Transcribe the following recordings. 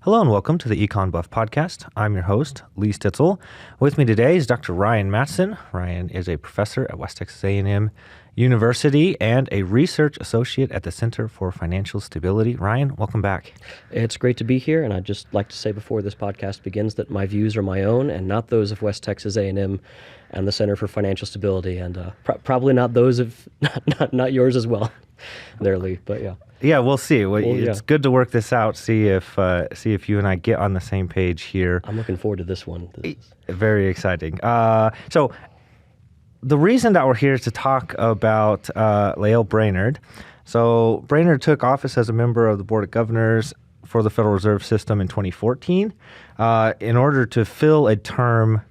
Hello and welcome to the EconBuff podcast. I'm your host, Lee Stitzel. With me today is Dr. Ryan Mattson. Ryan is a professor at West Texas A&M University and a research associate at the Center for Financial Stability. Ryan, welcome back. It's great to be here, and I'd just like to say before this podcast begins that my views are my own and not those of West Texas A&M and the Center for Financial Stability, and probably not those of, not yours as well, there, Lee, but yeah. Yeah, we'll see. It's good to work this out, see if you and I get on the same page here. I'm looking forward to this one. Very exciting. So the reason that we're here is to talk about Lael Brainerd. So Brainerd took office as a member of the Board of Governors for the Federal Reserve System in 2014 in order to fill a term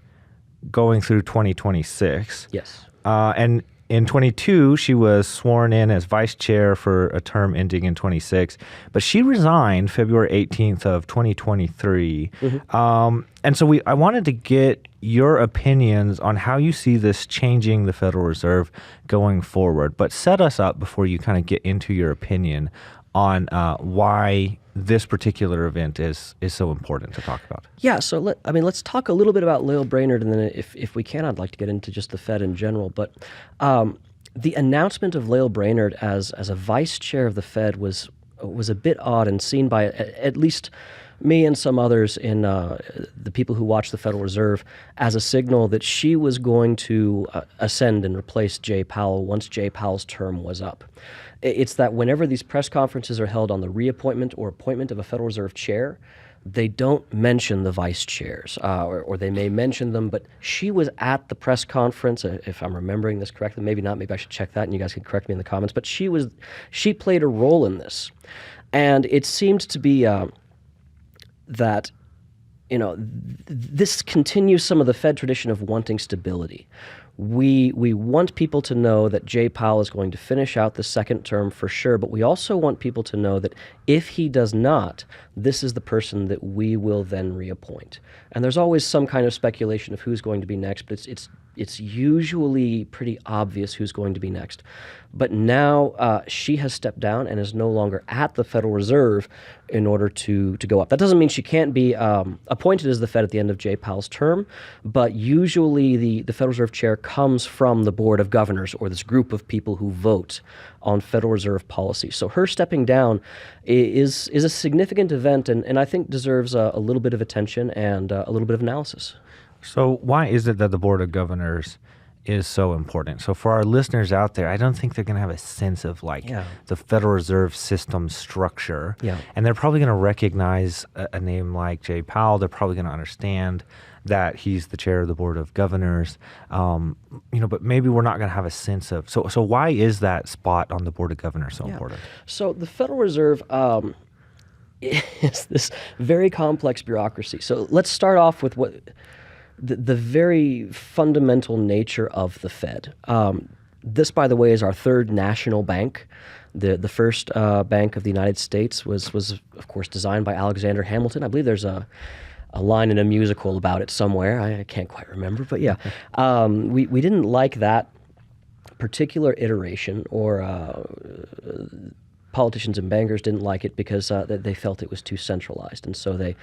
going through 2026. Yes. And in 22, she was sworn in as vice chair for a term ending in 26, but she resigned February 18th of 2023. Mm-hmm. And so I wanted to get your opinions on how you see this changing the Federal Reserve going forward, but set us up before you kind of get into your opinion on why this particular event is so important to talk about. Yeah, so let's talk a little bit about Lael Brainerd, and then if we can, I'd like to get into just the Fed in general. But the announcement of Lael Brainerd as a vice chair of the Fed was a bit odd and seen by at least me and some others in the people who watch the Federal Reserve as a signal that she was going to ascend and replace Jay Powell once Jay Powell's term was up. It's that whenever these press conferences are held on the reappointment or appointment of a Federal Reserve chair, they don't mention the vice chairs, or they may mention them, but she was at the press conference, if I'm remembering this correctly. Maybe not, maybe I should check that and you guys can correct me in the comments, but she played a role in this. And it seemed to be that, this continues some of the Fed tradition of wanting stability. We want people to know that Jay Powell is going to finish out the second term for sure, but we also want people to know that if he does not, this is the person that we will then reappoint. And there's always some kind of speculation of who's going to be next, but it's usually pretty obvious who's going to be next. But now she has stepped down and is no longer at the Federal Reserve in order to go up. That doesn't mean she can't be appointed as the Fed at the end of Jay Powell's term, but usually the Federal Reserve chair comes from the Board of Governors or this group of people who vote on Federal Reserve policy. So her stepping down is a significant event and I think deserves a little bit of attention and a little bit of analysis. So why is it that the Board of Governors is so important? So for our listeners out there, I don't think they're going to have a sense of the Federal Reserve System structure. Yeah. And they're probably going to recognize a name like Jay Powell. They're probably going to understand that he's the chair of the Board of Governors. But maybe we're not going to have a sense of. So why is that spot on the Board of Governors so important? So the Federal Reserve is this very complex bureaucracy. So let's start off with what the very fundamental nature of the Fed. This, by the way, is our third national bank. The first bank of the United States was of course designed by Alexander Hamilton. I believe there's a line in a musical about it somewhere. I can't quite remember, but yeah. We didn't like that particular iteration, or politicians and bankers didn't like it because they felt it was too centralized, and so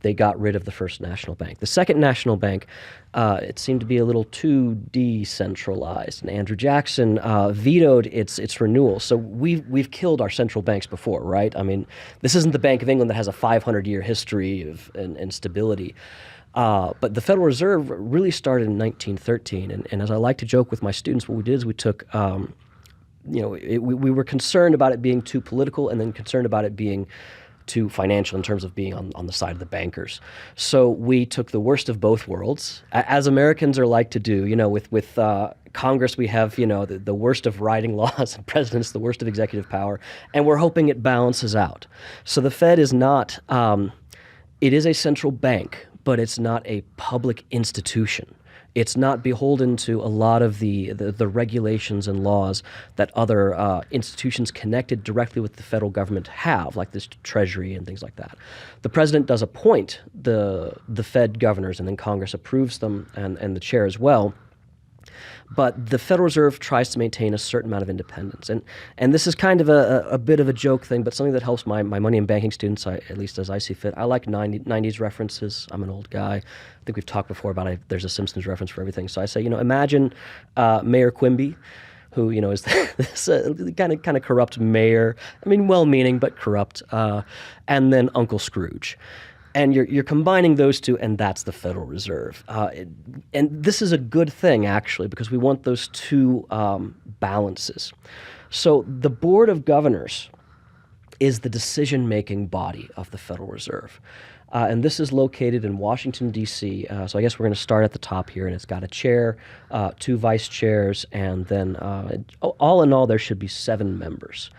they got rid of the first national bank. The second national bank, it seemed to be a little too decentralized, and Andrew Jackson vetoed its renewal. So we've killed our central banks before, right? I mean, this isn't the Bank of England that has a 500-year history and stability. But the Federal Reserve really started in 1913, and as I like to joke with my students, what we did is we took we were concerned about it being too political and then concerned about it being too financial in terms of being on the side of the bankers. So we took the worst of both worlds, as Americans are like to do. With Congress, we have, the worst of writing laws, and presidents, the worst of executive power, and we're hoping it balances out. So the Fed is not, it is a central bank, but it's not a public institution. It's not beholden to a lot of the regulations and laws that other institutions connected directly with the federal government have, like this Treasury and things like that. The president does appoint the Fed governors, and then Congress approves them, and the chair as well. But the Federal Reserve tries to maintain a certain amount of independence. And this is kind of a bit of a joke thing, but something that helps my money and banking students, at least as I see fit. I like 90s references. I'm an old guy. I think we've talked before about there's a Simpsons reference for everything. So I say, imagine Mayor Quimby, who, is this kind of corrupt mayor. I mean, well-meaning, but corrupt. And then Uncle Scrooge. And you're combining those two, and that's the Federal Reserve. And this is a good thing, actually, because we want those two balances. So the Board of Governors is the decision-making body of the Federal Reserve. And this is located in Washington, D.C. So I guess we're going to start at the top here, and it's got a chair, 2 vice chairs, and then all in all, there should be 7 members.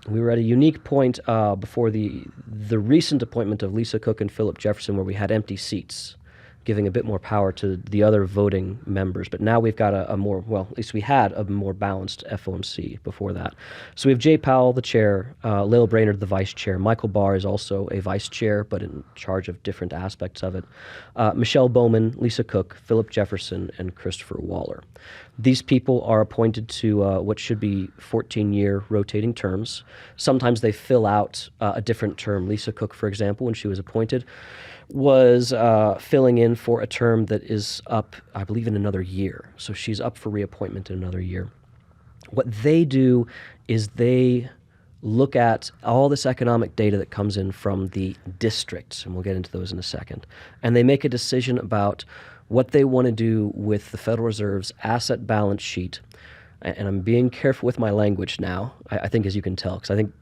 We were at a unique point before the recent appointment of Lisa Cook and Philip Jefferson, where we had empty seats, giving a bit more power to the other voting members. But now we've got a more, well, at least we had a more balanced FOMC before that. So we have Jay Powell, the chair, Lael Brainerd, the vice chair. Michael Barr is also a vice chair, but in charge of different aspects of it. Michelle Bowman, Lisa Cook, Philip Jefferson, and Christopher Waller. These people are appointed to what should be 14-year rotating terms. Sometimes they fill out a different term. Lisa Cook, for example, when she was appointed, was filling in for a term that is up, I believe, in another year. So she's up for reappointment in another year. What they do is they look at all this economic data that comes in from the districts, and we'll get into those in a second, and they make a decision about what they want to do with the Federal Reserve's asset balance sheet. And I'm being careful with my language now, I think, as you can tell, because I think,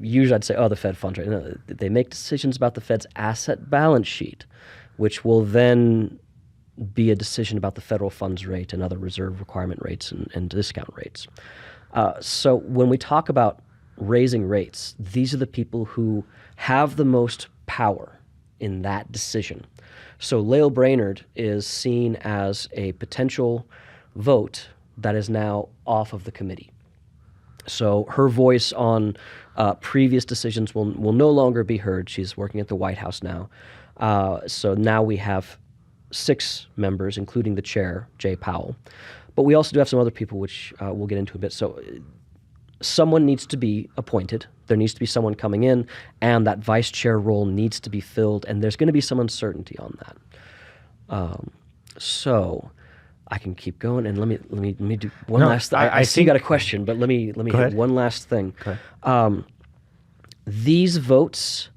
usually I'd say, the Fed funds rate. No, they make decisions about the Fed's asset balance sheet, which will then be a decision about the federal funds rate and other reserve requirement rates and discount rates. So when we talk about raising rates, these are the people who have the most power in that decision. So Lael Brainerd is seen as a potential vote that is now off of the committee. So her voice on previous decisions will no longer be heard. She's working at the White House now. So now we have 6 members, including the chair, Jay Powell. But we also do have some other people, which we'll get into a bit. So someone needs to be appointed. There needs to be someone coming in, and that vice chair role needs to be filled, and there's going to be some uncertainty on that. So I can keep going, and let me do one last thing. I see you got a question, but let me hit one last thing. These votes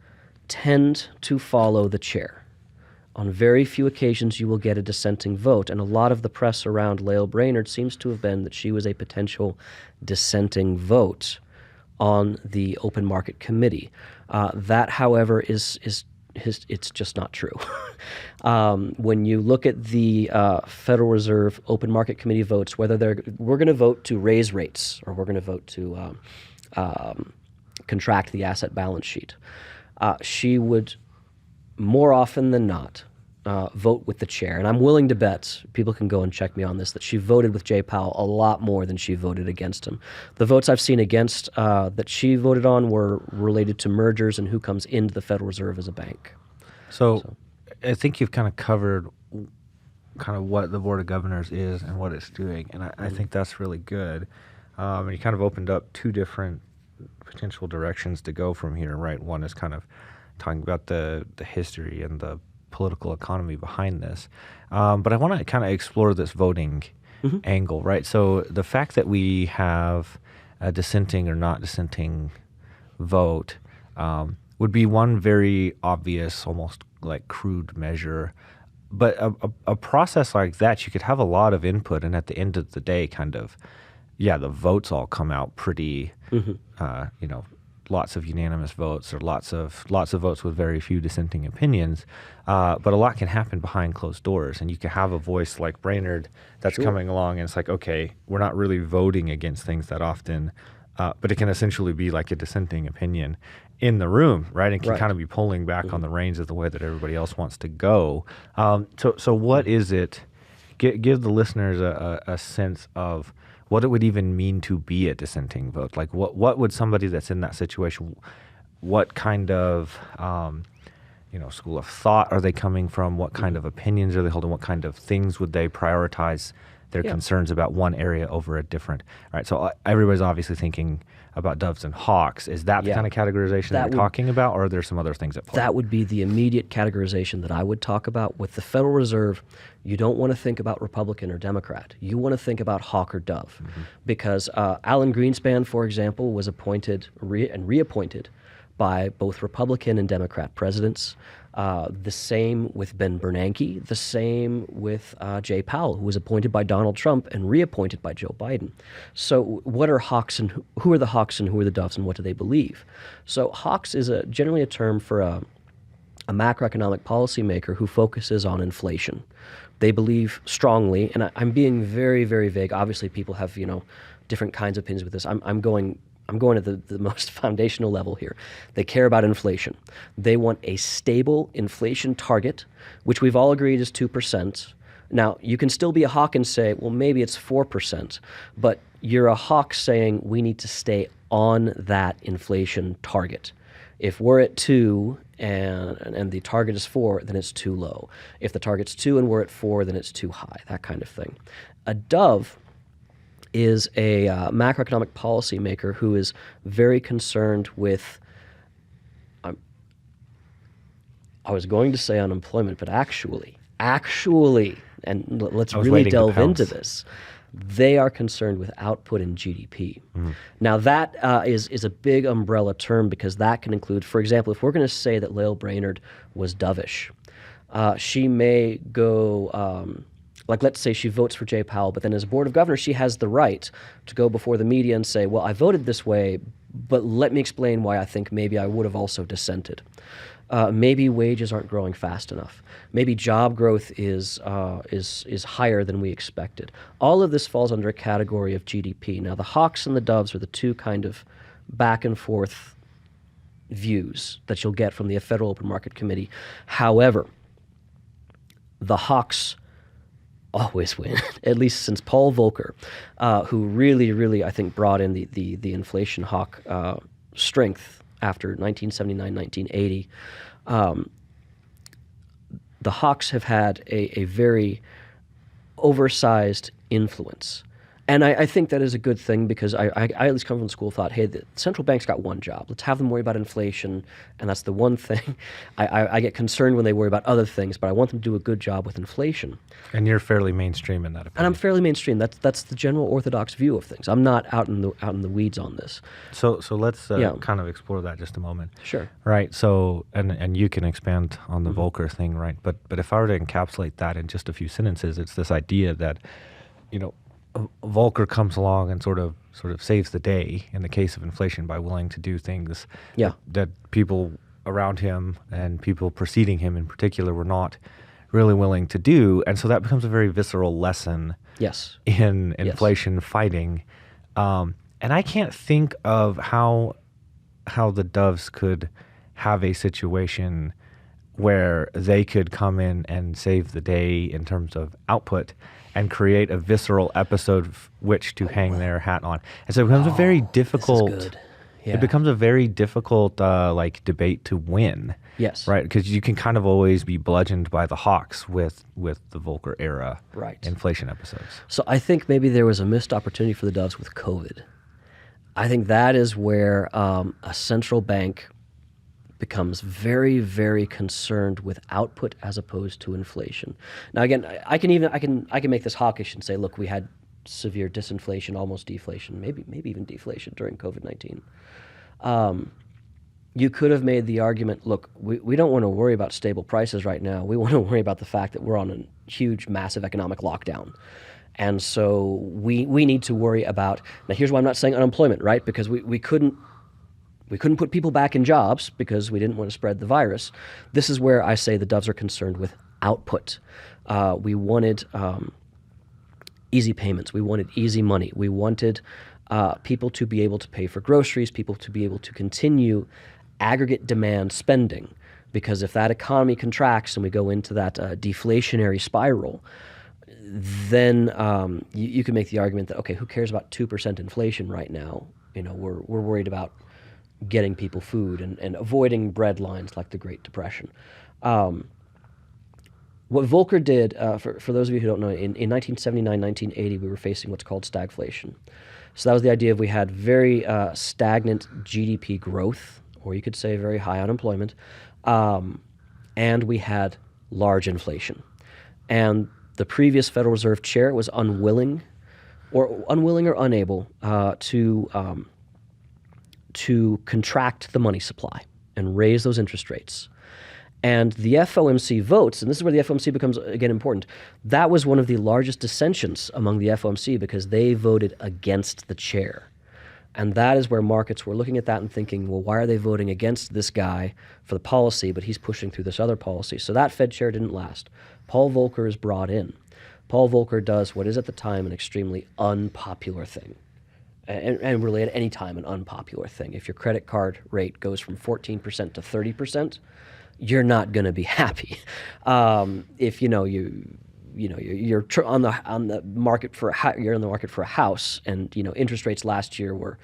tend to follow the chair. On very few occasions, you will get a dissenting vote, and a lot of the press around Lael Brainerd seems to have been that she was a potential dissenting vote on the Open Market Committee. That, however, is it's just not true. When you look at the Federal Reserve Open Market Committee votes, whether we're going to vote to raise rates or we're going to vote to contract the asset balance sheet, she would more often than not vote with the chair. And I'm willing to bet, people can go and check me on this, that she voted with Jay Powell a lot more than she voted against him. The votes I've seen against that she voted on were related to mergers and who comes into the Federal Reserve as a bank. So I think you've kind of covered kind of what the Board of Governors is and what it's doing, and I think that's really good. And you kind of opened up 2 different potential directions to go from here, right? One is kind of talking about the history and the political economy behind this. But I want to kind of explore this voting angle, right? So the fact that we have a dissenting or not dissenting vote would be one very obvious, almost like crude measure. But a process like that, you could have a lot of input, and at the end of the day, kind of, the votes all come out pretty, lots of unanimous votes or lots of votes with very few dissenting opinions. But a lot can happen behind closed doors, and you can have a voice like Brainerd that's coming along, and it's like, okay, we're not really voting against things that often, but it can essentially be like a dissenting opinion in the room, right? And can kind of be pulling back on the reins of the way that everybody else wants to go. So what is it? Give the listeners a sense of what it would even mean to be a dissenting vote. Like what would somebody that's in that situation, what kind of school of thought are they coming from? What kind of opinions are they holding? What kind of things would they prioritize their concerns about one area over a different? All right, so everybody's obviously thinking about doves and hawks. Is that the kind of categorization that you're talking about, or are there some other things at play? That would be the immediate categorization that I would talk about. With the Federal Reserve, you don't want to think about Republican or Democrat. You want to think about hawk or dove, because Alan Greenspan, for example, was appointed and reappointed by both Republican and Democrat presidents. The same with Ben Bernanke, the same with Jay Powell, who was appointed by Donald Trump and reappointed by Joe Biden. So what are hawks, and who are the hawks and who are the doves, and what do they believe? So hawks is generally a term for a macroeconomic policymaker who focuses on inflation. They believe strongly, and I'm being very, very vague. Obviously, people have different kinds of opinions with this. I'm going at the most foundational level here. They care about inflation. They want a stable inflation target, which we've all agreed is 2%. Now, you can still be a hawk and say, well, maybe it's 4%, but you're a hawk saying we need to stay on that inflation target. If we're at 2 and the target is 4, then it's too low. If the target's 2 and we're at 4, then it's too high, that kind of thing. A dove is a macroeconomic policymaker who is very concerned with, I was going to say unemployment, but actually, and let's really delve into this, they are concerned with output in GDP. Now that is a big umbrella term, because that can include, for example, if we're going to say that Lael Brainerd was dovish, she may go... let's say she votes for Jay Powell, but then as a board of governors, she has the right to go before the media and say, well, I voted this way, but let me explain why I think maybe I would have also dissented. Maybe wages aren't growing fast enough. Maybe job growth is higher than we expected. All of this falls under a category of GDP. Now, the hawks and the doves are the two kind of back and forth views that you'll get from the Federal Open Market Committee. However, the hawks always win, at least since Paul Volcker, who really, I think, brought in the inflation hawk strength after 1979, 1980. The hawks have had a very oversized influence. And I think that is a good thing, because I at least come from the school of thought, hey, the central bank's got one job. Let's have them worry about inflation, and that's the one thing. I get concerned when they worry about other things, but I want them to do a good job with inflation. And you're fairly mainstream in that opinion. And I'm fairly mainstream. That's the general orthodox view of things. I'm not out in the weeds on this. So let's kind of explore that just a moment. Sure. Right. So and you can expand on the Volcker thing, right? But if I were to encapsulate that in just a few sentences, it's this idea that, Volcker comes along and sort of saves the day in the case of inflation by willing to do things that people around him and people preceding him in particular were not really willing to do. And so that becomes a very visceral lesson in inflation fighting. And I can't think of how the doves could have a situation where they could come in and save the day in terms of output and create a visceral episode which to hang their hat on. And so it becomes a very difficult. This is good. Yeah. It becomes a very difficult debate to win. Yes. Right, because you can kind of always be bludgeoned by the hawks with the Volcker era inflation episodes. So I think maybe there was a missed opportunity for the doves with COVID. I think that is where a central bank becomes very, very concerned with output as opposed to inflation. Now, again, I can make this hawkish and say, look, we had severe disinflation, almost deflation, maybe even deflation during COVID-19. You could have made the argument, look, we don't want to worry about stable prices right now. We want to worry about the fact that we're on a huge, massive economic lockdown. And so we need to worry about, now here's why I'm not saying unemployment, right? Because we couldn't put people back in jobs because we didn't want to spread the virus. This is where I say the doves are concerned with output. We wanted easy payments. We wanted easy money. We wanted people to be able to pay for groceries, people to be able to continue aggregate demand spending. Because if that economy contracts and we go into that deflationary spiral, then you can make the argument that, okay, who cares about 2% inflation right now? We're worried about getting people food and avoiding bread lines like the Great Depression. What Volcker did, for those of you who don't know, in 1979, 1980, we were facing what's called stagflation. So that was the idea of we had very stagnant GDP growth, or you could say very high unemployment, and we had large inflation. And the previous Federal Reserve chair was unwilling or unable to contract the money supply and raise those interest rates. And the FOMC votes, and this is where the FOMC becomes, again, important. That was one of the largest dissensions among the FOMC because they voted against the chair. And that is where markets were looking at that and thinking, well, why are they voting against this guy for the policy, but he's pushing through this other policy? So that Fed chair didn't last. Paul Volcker is brought in. Paul Volcker does what is at the time an extremely unpopular thing. And really at any time an unpopular thing. If your credit card rate goes from 14% to 30%, you're not going to be happy. If you're on the market for you're in the market for a house, and interest rates last year were,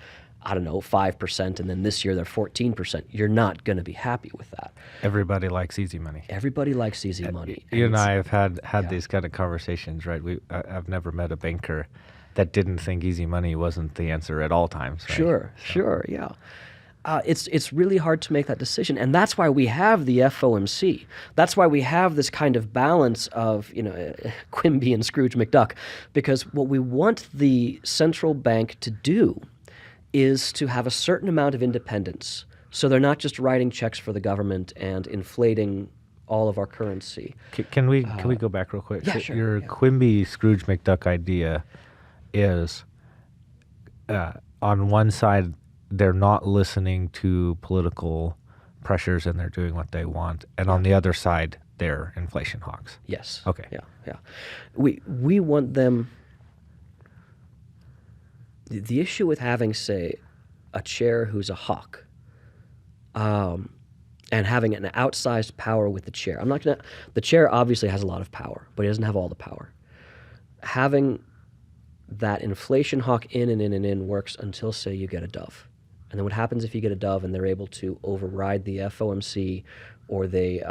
5%, and then this year they're 14%. You're not going to be happy with that. Everybody likes easy money. Everybody likes easy money. You and I have had these kind of conversations, right? I've never met a banker that didn't think easy money wasn't the answer at all times. Right? Sure, yeah. It's really hard to make that decision, and that's why we have the FOMC. That's why we have this kind of balance of Quimby and Scrooge McDuck, because what we want the central bank to do is to have a certain amount of independence, so they're not just writing checks for the government and inflating all of our currency. Can we go back real quick? Yeah, sure. Your Quimby Scrooge McDuck idea is on one side, they're not listening to political pressures and they're doing what they want. And on the other side, they're inflation hawks. Yes. Okay. Yeah. We want them. The issue with having, say, a chair who's a hawk, and having an outsized power with the chair. The chair obviously has a lot of power, but he doesn't have all the power. Having that inflation hawk in works until, say, you get a dove. And then what happens if you get a dove and they're able to override the FOMC, or they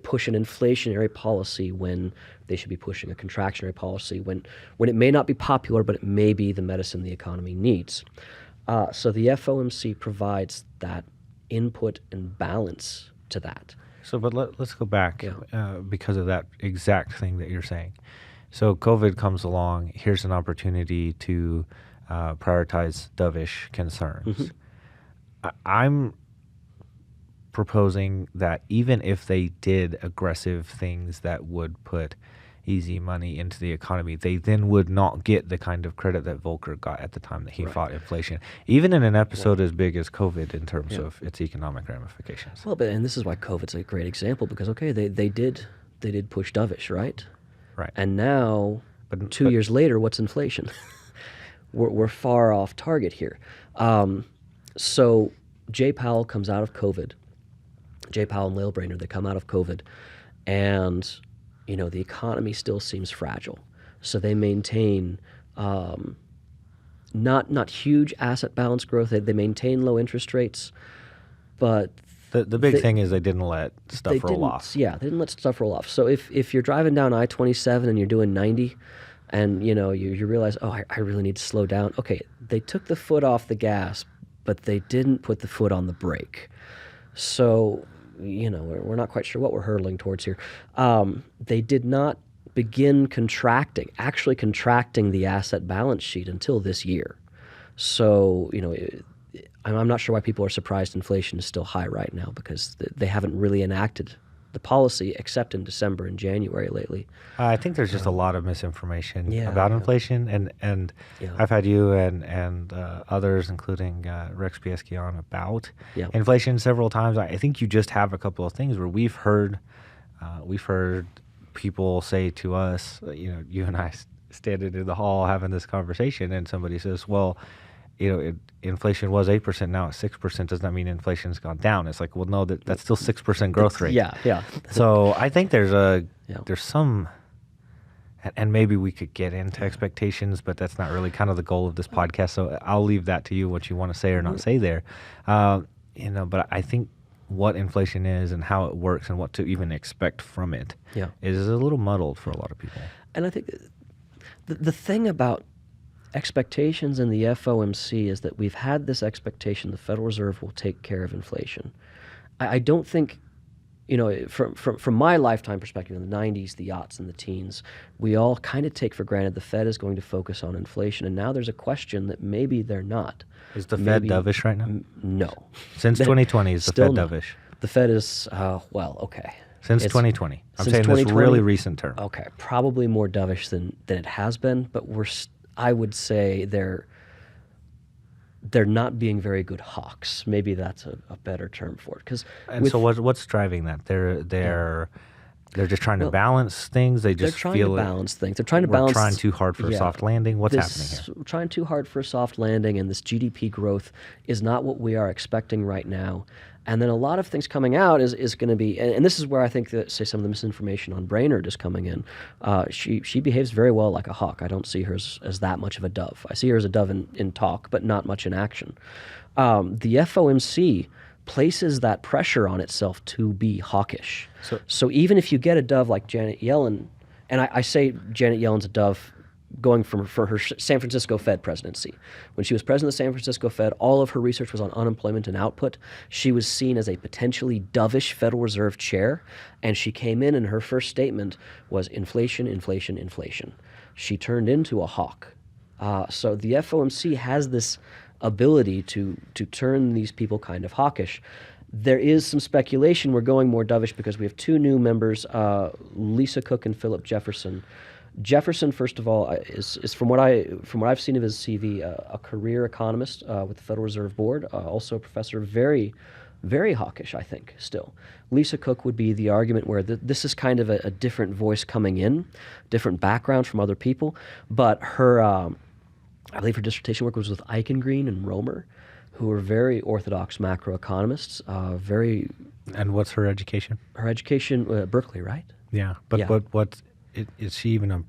push an inflationary policy when they should be pushing a contractionary policy, when it may not be popular, but it may be the medicine the economy needs. So the FOMC provides that input and balance to that. So, but let's go back because of that exact thing that you're saying. So COVID comes along. Here's an opportunity to prioritize dovish concerns. Mm-hmm. I'm proposing that even if they did aggressive things that would put easy money into the economy, they then would not get the kind of credit that Volcker got at the time that he fought inflation, even in an episode as big as COVID in terms of its economic ramifications. Well, and this is why COVID's a great example, because they did push dovish, right? Right. And now, but 2 years later, what's inflation? We're far off target here. So Jay Powell comes out of COVID. Jay Powell and Lael Brainerd, they come out of COVID, and the economy still seems fragile. So they maintain not huge asset balance growth. They maintain low interest rates, but the big thing is they didn't let stuff roll off. Yeah, they didn't let stuff roll off. So if you're driving down I-27 and you're doing 90, and you realize, I really need to slow down. Okay, they took the foot off the gas, but they didn't put the foot on the brake. So we're not quite sure what we're hurtling towards here. They did not begin actually contracting the asset balance sheet until this year. So I'm not sure why people are surprised inflation is still high right now, because they haven't really enacted the policy except in December and January lately. I think there's just a lot of misinformation about inflation, and I've had you and others, including Rex Piesky, on about inflation several times. I think you just have a couple of things where we've heard people say to us, you and I standing in the hall having this conversation, and somebody says, well, inflation was 8%, now it's 6%. Does that mean inflation's gone down? It's like, well, no, that's still 6% growth rate. Yeah. So I think there's some and maybe we could get into expectations, but that's not really kind of the goal of this podcast. So I'll leave that to you, what you want to say or not say there. But I think what inflation is and how it works and what to even expect from it is a little muddled for a lot of people. And I think the thing about expectations in the FOMC is that we've had this expectation the Federal Reserve will take care of inflation. I don't think, from my lifetime perspective, in the 90s, the aughts, and the teens, we all kind of take for granted the Fed is going to focus on inflation, and now there's a question that maybe they're not. Is the Fed dovish right now? No. Since 2020, is the Fed dovish? The Fed is, okay. Since 2020. I'm saying this really recent term. Okay, probably more dovish than it has been, but I would say they're not being very good hawks. Maybe that's a better term for it. So what's driving that? They're just trying to balance things. They're trying to balance things. They're trying to balance. We're trying too hard for a soft landing. What's happening here? We're trying too hard for a soft landing, and this GDP growth is not what we are expecting right now. And then a lot of things coming out is going to be, and this is where I think that, say, some of the misinformation on Brainerd is coming in. She behaves very well like a hawk. I don't see her as that much of a dove. I see her as a dove in talk, but not much in action. The FOMC places that pressure on itself to be hawkish. So even if you get a dove like Janet Yellen, and I say Janet Yellen's a dove going for her San Francisco Fed presidency. When she was president of the San Francisco Fed, all of her research was on unemployment and output. She was seen as a potentially dovish Federal Reserve chair, and she came in and her first statement was inflation, inflation, inflation. She turned into a hawk. So the FOMC has this ability to turn these people kind of hawkish. There is some speculation we're going more dovish because we have two new members, Lisa Cook and Philip Jefferson. Jefferson, first of all, is from what I've seen of his CV, a career economist with the Federal Reserve Board, also a professor, very, very hawkish, I think, still. Lisa Cook would be the argument where this is kind of a different voice coming in, different background from other people, but her, I believe her dissertation work was with Eichengreen and Romer, who are very orthodox macroeconomists, very... And what's her education? Her education, Berkeley, right? Yeah, but what... Is she even a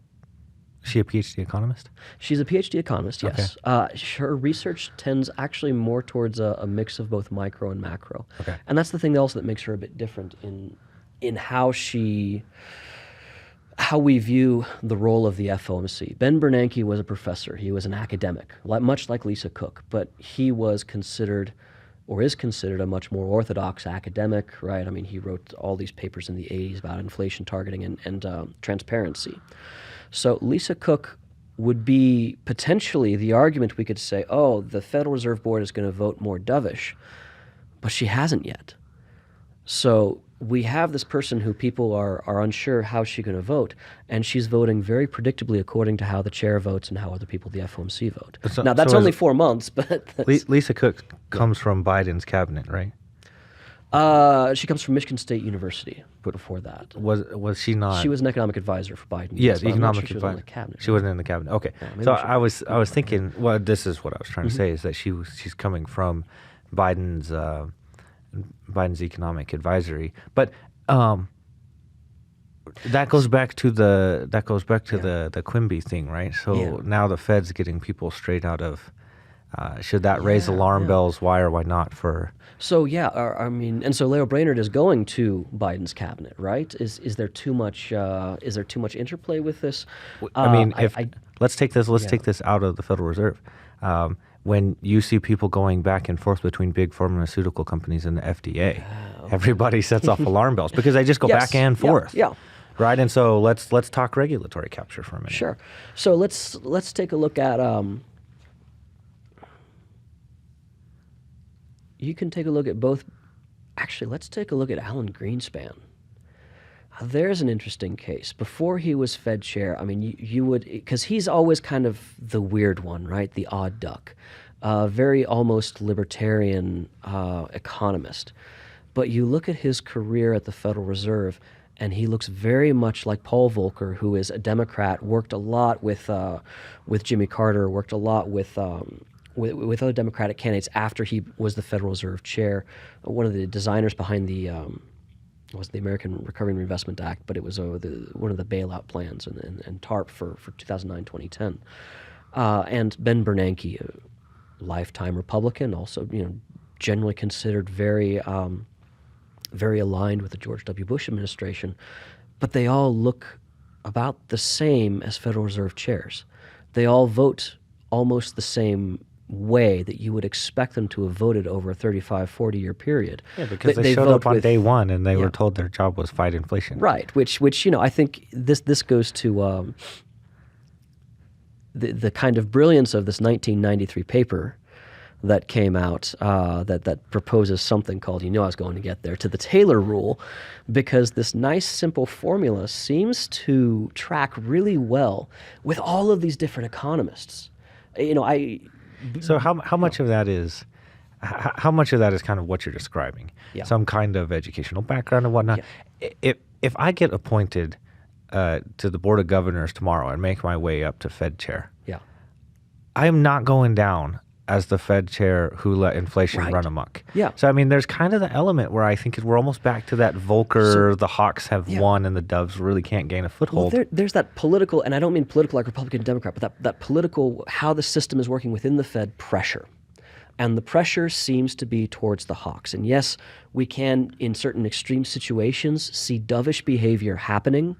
PhD economist? She's a PhD economist, yes. Okay. Her research tends actually more towards a mix of both micro and macro. Okay. And that's the thing also that makes her a bit different in how we view the role of the FOMC. Ben Bernanke was a professor. He was an academic, much like Lisa Cook, but he was considered or is considered a much more orthodox academic, right? I mean, he wrote all these papers in the 80s about inflation targeting and transparency. So Lisa Cook would be potentially the argument we could say, oh, the Federal Reserve Board is going to vote more dovish, but she hasn't yet. So we have this person who people are unsure how she's going to vote, and she's voting very predictably according to how the chair votes and how other people at the FOMC vote. Now, that's only 4 months, but... Lisa Cook comes from Biden's cabinet, right? She comes from Michigan State University before that. Was she not? She was an economic adviser for Biden. Yes, economic advisor. She wasn't in the cabinet. She wasn't in the cabinet. Okay. Yeah, so I was thinking, well, this is what I was trying to say, is that she's coming from Biden's economic advisory, but that goes back to the Quimby thing, right? So now the Fed's getting people straight out of. Should that raise alarm bells? Why or why not? So Lael Brainerd is going to Biden's cabinet, right? Is there too much interplay with this? Let's take this out of the Federal Reserve. When you see people going back and forth between big pharmaceutical companies and the FDA, everybody sets off alarm bells because they just go back and forth. Yeah. Right, and so let's talk regulatory capture for a minute. Sure. So let's take a look at. You can take a look at both. Actually, let's take a look at Alan Greenspan. There's an interesting case. Before he was Fed chair, I mean, you would, because he's always kind of the weird one, right? The odd duck. Very almost libertarian economist. But you look at his career at the Federal Reserve, and he looks very much like Paul Volcker, who is a Democrat, worked a lot with Jimmy Carter, worked a lot with other Democratic candidates after he was the Federal Reserve chair, one of the designers behind the it wasn't the American Recovery and Reinvestment Act, but it was one of the bailout plans and TARP for 2009-2010. And Ben Bernanke, a lifetime Republican, also generally considered very very aligned with the George W. Bush administration, but they all look about the same as Federal Reserve chairs. They all vote almost the same way that you would expect them to have voted over a 35, 40-year period. Yeah, because they showed up on day one and they were told their job was fight inflation. Right, which I think this goes to the kind of brilliance of this 1993 paper that came out that proposes something called, I was going to get there, to the Taylor rule, because this nice simple formula seems to track really well with all of these different economists. So how much of that is how much of that is kind of what you're describing? Yeah. Some kind of educational background and whatnot. Yeah. If I get appointed to the Board of Governors tomorrow and make my way up to Fed chair, I am not going down as the Fed chair who let inflation run amok. Yeah. So, I mean, there's kind of the element where I think we're almost back to that Volcker, the Hawks have won and the Doves really can't gain a foothold. Well, there's that political, and I don't mean political like Republican and Democrat, but that political, how the system is working within the Fed pressure. And the pressure seems to be towards the Hawks. And yes, we can, in certain extreme situations, see dovish behavior happening.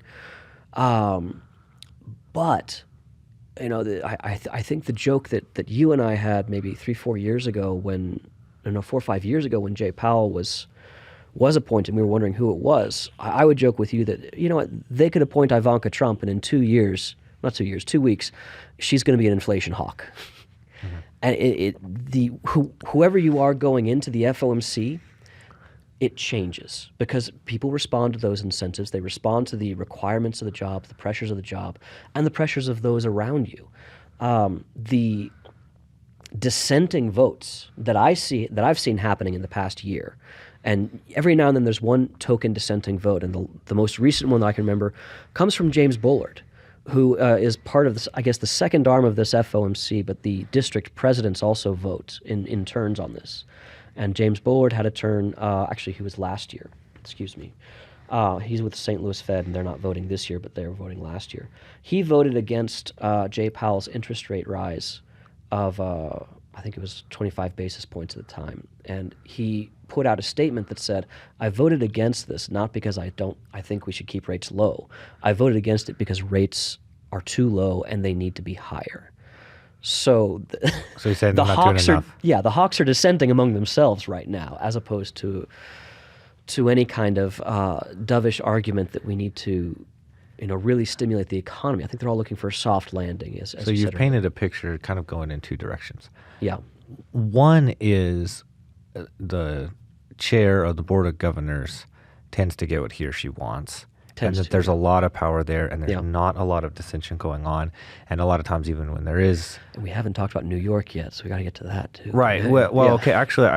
But I think the joke that you and I had maybe 4 or 5 years ago when Jay Powell was appointed, and we were wondering who it was. I would joke with you that, they could appoint Ivanka Trump, and in 2 weeks, she's going to be an inflation hawk. Mm-hmm. And whoever you are going into the FOMC, it changes because people respond to those incentives. They respond to the requirements of the job, the pressures of the job, and the pressures of those around you. The dissenting votes that I've seen happening in the past year, and every now and then there's one token dissenting vote, and the most recent one that I can remember comes from James Bullard, who is part of this, I guess, the second arm of this FOMC, but the district presidents also vote in turns on this. And James Bullard had a turn, actually he was last year, excuse me. He's with the St. Louis Fed, and they're not voting this year, but they were voting last year. He voted against Jay Powell's interest rate rise of, I think it was 25 basis points at the time. And he put out a statement that said, I voted against this, not because I think we should keep rates low. I voted against it because rates are too low and they need to be higher. So you're saying the Hawks are the Hawks are dissenting among themselves right now, as opposed to any kind of dovish argument that we need to, really stimulate the economy. I think they're all looking for a soft landing. So you've painted a picture, kind of going in two directions. Yeah. One is the chair of the Board of Governors tends to get what he or she wants. And that there's a lot of power there, and there's not a lot of dissension going on. And a lot of times, even when there is... And we haven't talked about New York yet, so we got to get to that, too. Right. Well, okay, actually,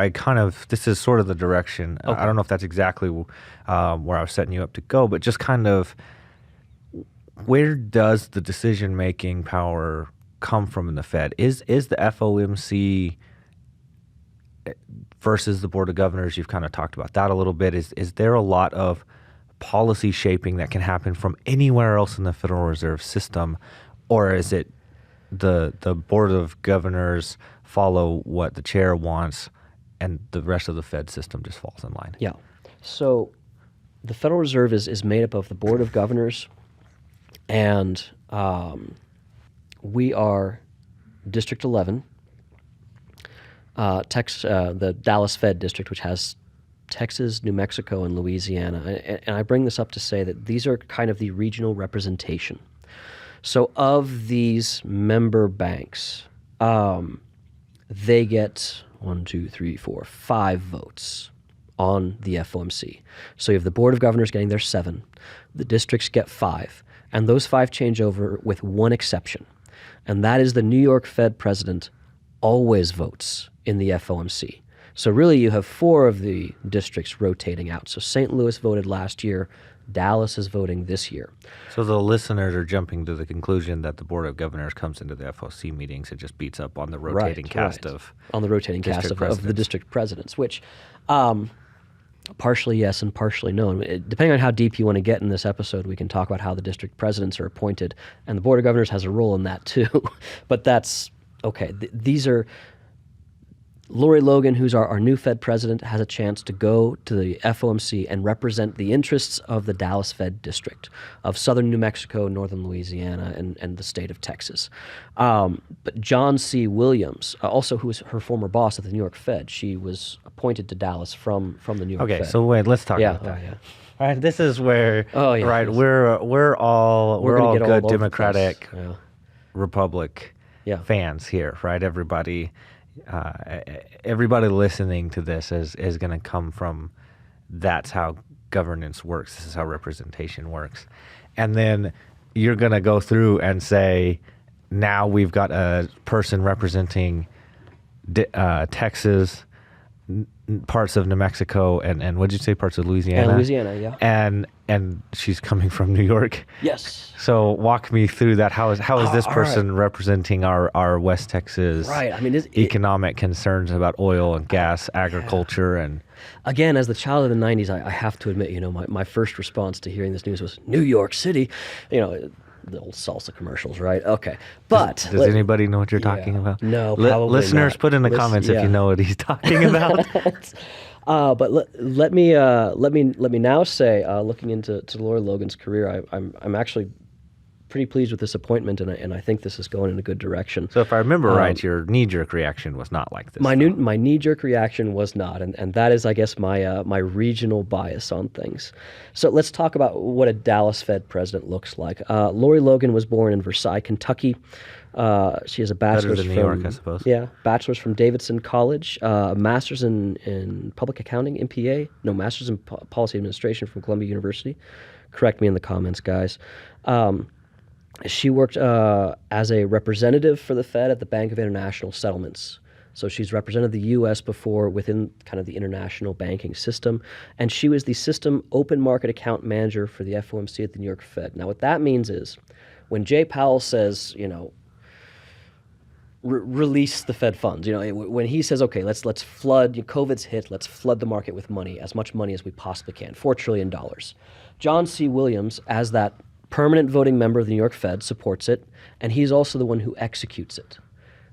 this is sort of the direction. Okay. I don't know if that's exactly where I was setting you up to go, but just kind of, where does the decision-making power come from in the Fed? Is the FOMC versus the Board of Governors? You've kind of talked about that a little bit. Is there a lot of policy shaping that can happen from anywhere else in the Federal Reserve system, or is it the Board of Governors follow what the chair wants and the rest of the Fed system just falls in line? Yeah. So the Federal Reserve is made up of the Board of Governors, and we are District 11, the Dallas Fed District, which has Texas, New Mexico, and Louisiana. And I bring this up to say that these are kind of the regional representation. So of these member banks, they get 5 votes on the FOMC. So you have the Board of Governors getting their 7. The districts get 5. And those 5 change over with one exception. And that is the New York Fed president always votes in the FOMC. So really you have 4 of the districts rotating out. So St. Louis voted last year. Dallas is voting this year. So the listeners are jumping to the conclusion that the Board of Governors comes into the FOMC meetings and just beats up on the rotating cast of the district presidents, which Partially yes and partially no. Depending on how deep you want to get in this episode, we can talk about how the district presidents are appointed, and the Board of Governors has a role in that too. But that's okay. These are Lori Logan, who's our new Fed president, has a chance to go to the FOMC and represent the interests of the Dallas Fed district of southern New Mexico, northern Louisiana, and the state of Texas. But John C. Williams, also who was her former boss at the New York Fed, she was appointed to Dallas from the New York Fed. Okay, so wait, let's talk about that. Yeah. All right, this is where yes. we're all gonna get all good over the Democratic place. Yeah. Republic Yeah. fans here, right? Everybody listening to this is going to come from, that's how governance works. This is how representation works. And then you're going to go through and say, now we've got a person representing Texas, parts of New Mexico, and what did you say, parts of Louisiana? And Louisiana, yeah. And she's coming from New York. Yes. So walk me through that. How is this all person representing our West Texas Right. I mean, economic concerns about oil and gas, agriculture, and again, as the child of the 90s, I have to admit, my first response to hearing this news was New York City. The old salsa commercials, right? Okay. But does anybody know what you're talking about? No, probably listeners, not. put in the comments if you know what he's talking about. But let me now say, looking into Lori Logan's career, I'm actually pretty pleased with this appointment, and I think this is going in a good direction. So if I remember right, your knee-jerk reaction was not like this. My knee-jerk reaction was not, and that is, I guess, my regional bias on things. So let's talk about what a Dallas Fed president looks like. Lori Logan was born in Versailles, Kentucky. She has a bachelor's Better than from New York, I suppose. Yeah, bachelor's from Davidson College, a master's in public accounting, MPA. No, master's in policy administration from Columbia University. Correct me in the comments, guys. She worked as a representative for the Fed at the Bank of International Settlements. So she's represented the U.S. before within kind of the international banking system. And she was the system open market account manager for the FOMC at the New York Fed. Now, what that means is when Jay Powell says, release the Fed funds, when he says, okay, let's flood, COVID's hit, let's flood the market with money, as much money as we possibly can, $4 trillion. John C. Williams, as that permanent voting member of the New York Fed, supports it, and he's also the one who executes it.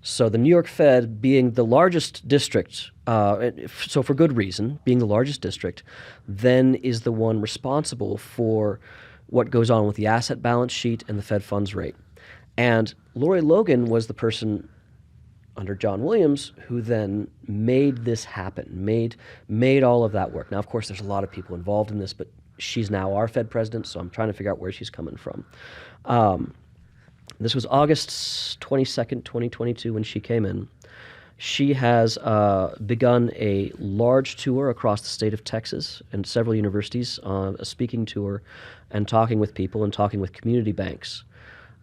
So the New York Fed, being the largest district, so for good reason, being the largest district, then is the one responsible for what goes on with the asset balance sheet and the Fed funds rate. And Lori Logan was the person under John Williams who then made this happen, made all of that work. Now, of course, there's a lot of people involved in this, but she's now our Fed president, so I'm trying to figure out where she's coming from. This was August 22nd, 2022, when she came in. She has begun a large tour across the state of Texas and several universities, a speaking tour, and talking with people and talking with community banks.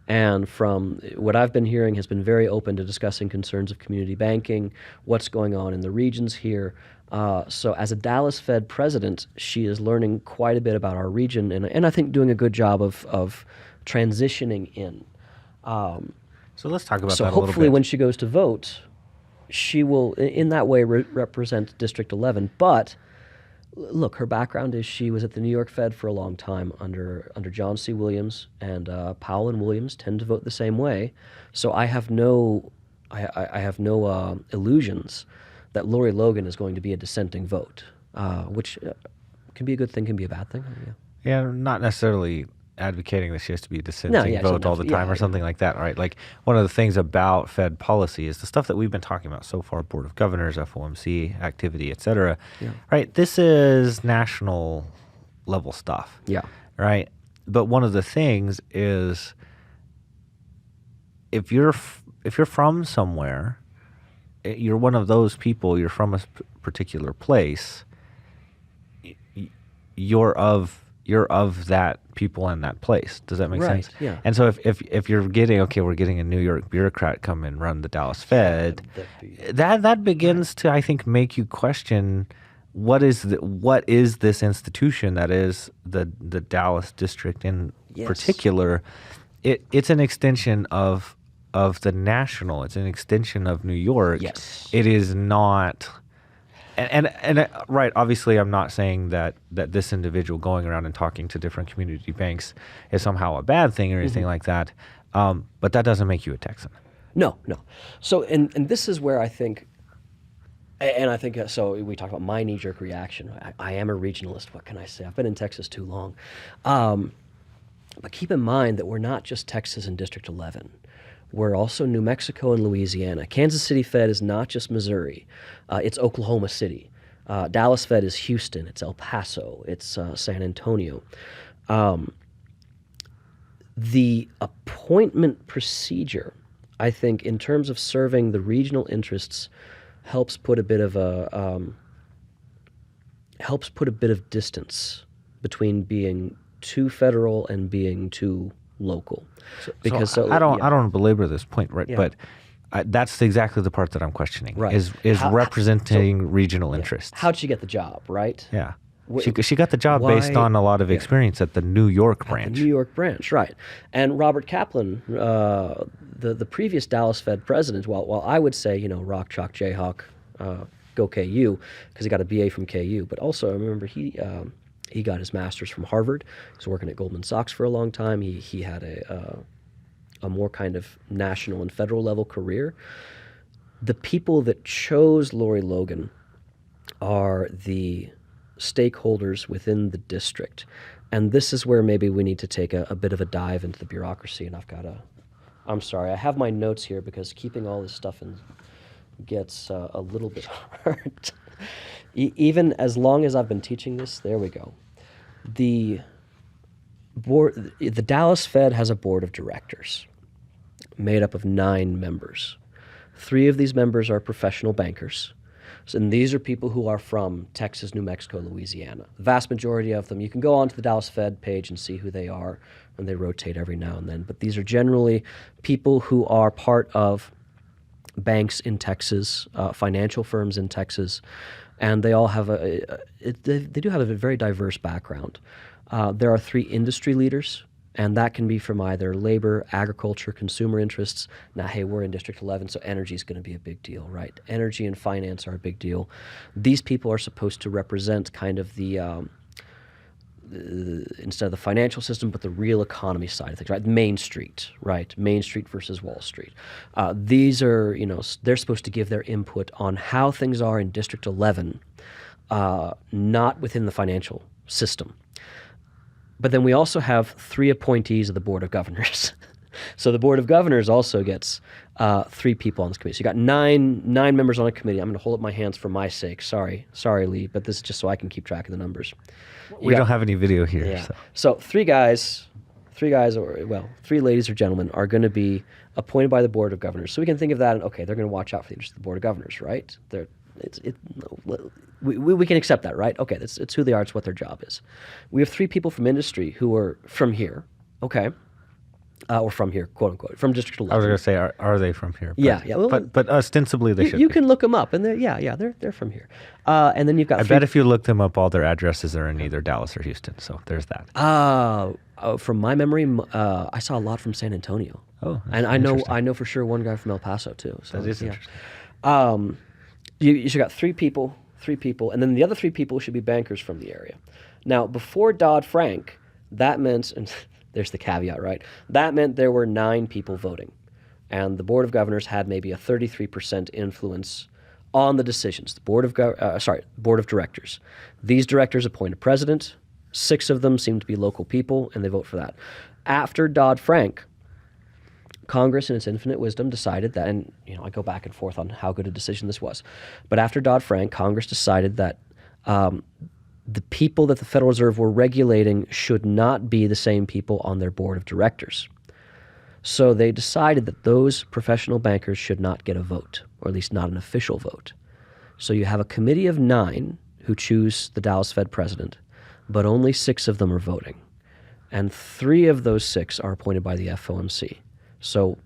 And from what I've been hearing, has been very open to discussing concerns of community banking, what's going on in the regions here. So as a Dallas Fed president, she is learning quite a bit about our region, and I think doing a good job of transitioning in. So let's talk about that a So little bit. hopefully when she goes to vote, she will, in that way, represent District 11. But look, her background is she was at the New York Fed for a long time under John C. Williams, and Powell and Williams tend to vote the same way. So I have no illusions that Lori Logan is going to be a dissenting vote, which can be a good thing, can be a bad thing. Yeah, not necessarily advocating that she has to be a dissenting vote all the time or something like that, right? Like one of the things about Fed policy is the stuff that we've been talking about so far, Board of Governors, FOMC, activity, et cetera, right? This is national level stuff, right? But one of the things is if you're from somewhere, you're one of those people, you're from a particular place, you're of that people in that place. Does that make sense? Yeah. And so if you're we're getting a New York bureaucrat come and run the Dallas Fed, that begins to, I think, make you question what is this institution that is the Dallas district in particular. It's an extension of the national. It's an extension of New York. Yes. It is not Right, obviously I'm not saying that this individual going around and talking to different community banks is somehow a bad thing or anything like that, but that doesn't make you a Texan. No. So, and this is where I think, and I think, so we talk about my knee-jerk reaction. I am a regionalist. What can I say? I've been in Texas too long. But keep in mind that we're not just Texas and District 11. We're also New Mexico and Louisiana. Kansas City Fed is not just Missouri. It's Oklahoma City. Dallas Fed is Houston. It's El Paso. It's San Antonio. The appointment procedure, I think, in terms of serving the regional interests, helps put a bit of distance between being too federal and being too local. I don't want to belabor this point, right? Yeah. But that's exactly the part that I'm questioning. Right. Is representing regional interests. How'd she get the job, right? Yeah. She got the job based on a lot of experience at the New York branch. The New York branch, right. And Robert Kaplan, the previous Dallas Fed president, while I would say, rock, chalk, Jayhawk, go KU, because he got a BA from KU, but also I remember he got his master's from Harvard. He was working at Goldman Sachs for a long time. He had a more kind of national and federal level career. The people that chose Lori Logan are the stakeholders within the district. And this is where maybe we need to take a bit of a dive into the bureaucracy. And I'm sorry, I have my notes here because keeping all this stuff in gets a little bit hard. Even as long as I've been teaching this, there we go. The Dallas Fed has a board of directors made up of 9 members. 3 of these members are professional bankers. And these are people who are from Texas, New Mexico, Louisiana. The vast majority of them, you can go onto the Dallas Fed page and see who they are, and they rotate every now and then. But these are generally people who are part of banks in Texas, financial firms in Texas, and they all have they do have a very diverse background. There are 3 industry leaders, and that can be from either labor, agriculture, consumer interests. Now, hey, we're in District 11, so energy is going to be a big deal, right? Energy and finance are a big deal. These people are supposed to represent kind of the instead of the financial system, but the real economy side of things, right? Main Street, right? Main Street versus Wall Street. These are, they're supposed to give their input on how things are in District 11, not within the financial system. But then we also have 3 appointees of the Board of Governors. So the Board of Governors also gets 3 people on this committee. So you got nine members on a committee. I'm going to hold up my hands for my sake. Sorry, Lee, but this is just so I can keep track of the numbers. We don't have any video here. Yeah. So 3 ladies or gentlemen are going to be appointed by the Board of Governors. So we can think of that, and okay, they're going to watch out for the interests of the Board of Governors, right? We can accept that, right? Okay, it's who they are, it's what their job is. We have 3 people from industry who are from here, okay, or from here, quote unquote, from District 11. I was going to say, are they from here? But, Yeah. Well, but ostensibly they should. You can look them up, and they're from here. And then you've got. I bet if you look them up, all their addresses are in either Dallas or Houston. So there's that. From my memory, I saw a lot from San Antonio. Oh, and I know for sure one guy from El Paso too. So that is interesting. You should got 3 people, and then the other 3 people should be bankers from the area. Now, before Dodd-Frank, that meant, and there's the caveat, right? That meant there were 9 people voting, and the Board of Governors had maybe a 33% influence on the decisions. The Board of Directors. These directors appoint a president. 6 of them seem to be local people, and they vote for that. After Dodd-Frank, Congress, in its infinite wisdom, decided that, and I go back and forth on how good a decision this was, but after Dodd-Frank, Congress decided that the people that the Federal Reserve were regulating should not be the same people on their board of directors. So they decided that those professional bankers should not get a vote, or at least not an official vote. So you have a committee of 9 who choose the Dallas Fed president, but only 6 of them are voting. And 3 of those 6 are appointed by the FOMC. So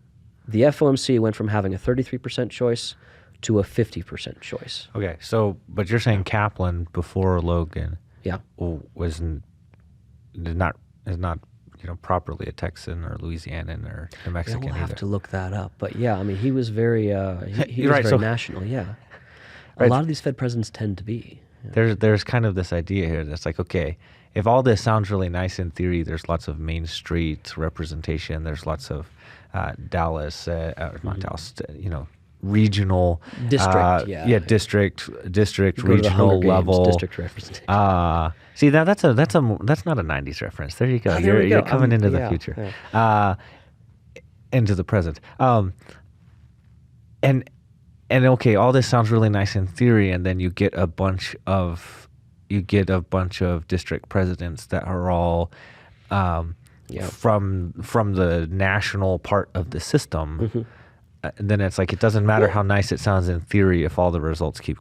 the FOMC went from having a 33% choice to a 50% choice. Okay, but you're saying Kaplan before Logan, is not properly a Texan or Louisianan or New Mexican we'll have either. to look that up. But he was very he was right, very national. Yeah. A lot of these Fed presidents tend to be. There's kind of this idea here that's like, okay, if all this sounds really nice in theory, there's lots of Main Street representation. There's lots of Dallas, not Dallas, regional District, district, Go to the Hunger regional Games level district representation. See that's not a '90s reference. There you go. There we go. You're coming into the yeah, future, yeah. into the present. And okay, all this sounds really nice in theory, and then you get a bunch of district presidents that are all from the national part of the system. Then it's like it doesn't matter how nice it sounds in theory if all the results keep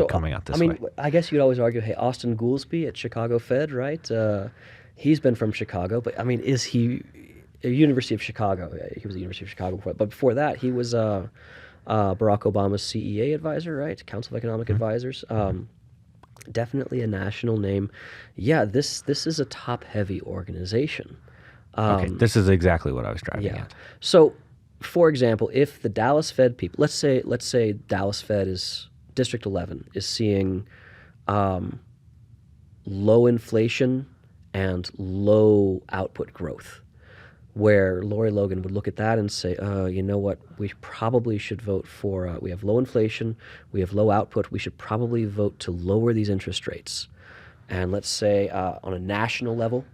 coming out this way. I guess you'd always argue, hey, Austin Goolsbee at Chicago Fed, right? He's been from Chicago, but I mean, is he University of Chicago? He was at the University of Chicago before, but before that, he was Barack Obama's CEA advisor, right? Council of Economic Advisors. Definitely a national name. Yeah, this is a top-heavy organization. Okay, this is exactly what I was driving at. So, for example, if the Dallas Fed people, let's say Dallas Fed is District 11 is seeing low inflation and low output growth, where Lori Logan would look at that and say, you know what, we probably should vote for, we have low inflation, we have low output, we should probably vote to lower these interest rates. And let's say on a national level,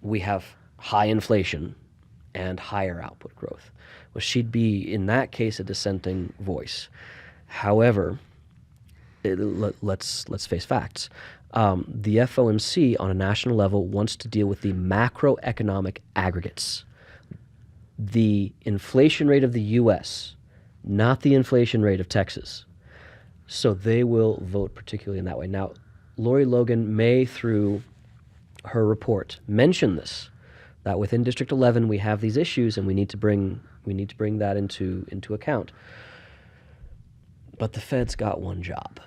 we have high inflation and higher output growth. Well, she'd be, in that case, a dissenting voice. However, let's face facts. The FOMC on a national level wants to deal with the macroeconomic aggregates. The inflation rate of the U.S., not the inflation rate of Texas. So they will vote particularly in that way. Now, Lori Logan may, through her report, mention this, that within District 11 we have these issues and we need to bring that into account. But the Fed's got one job,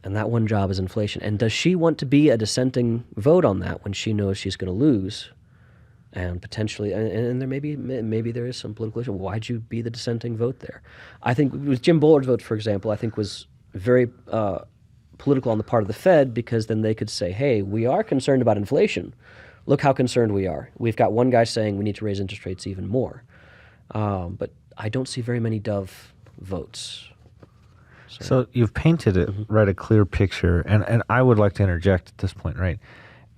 and that one job is inflation. And does she want to be a dissenting vote on that when she knows she's going to lose, and potentially, and there maybe there is some political issue. Why'd you be the dissenting vote there? I think with Jim Bullard's vote, for example, I think was very political on the part of the Fed, because then they could say, hey, we are concerned about inflation. Look how concerned we are. We've got one guy saying we need to raise interest rates even more. But I don't see very many Dove votes. So you've painted it, right, a clear picture, and I would like to interject at this point, right?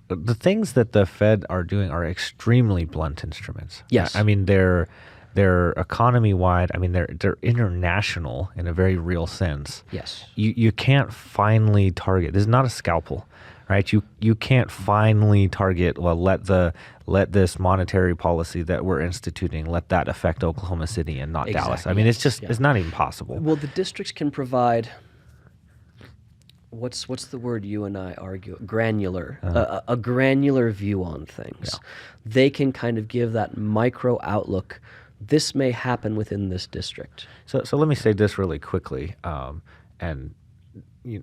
The things that the Fed are doing are extremely blunt instruments. Yes. I mean, they're economy-wide. I mean, they're international in a very real sense. Yes. You can't finely target. This is not a scalpel, right? You can't finely target, well, let this monetary policy that we're instituting, let that affect Oklahoma City and not Dallas. I mean, it's just, it's not even possible. Well, the districts can provide, what's the word you and I argue? Granular. A granular view on things. Yeah. They can kind of give that micro outlook. This may happen within this district. So let me say this really quickly, and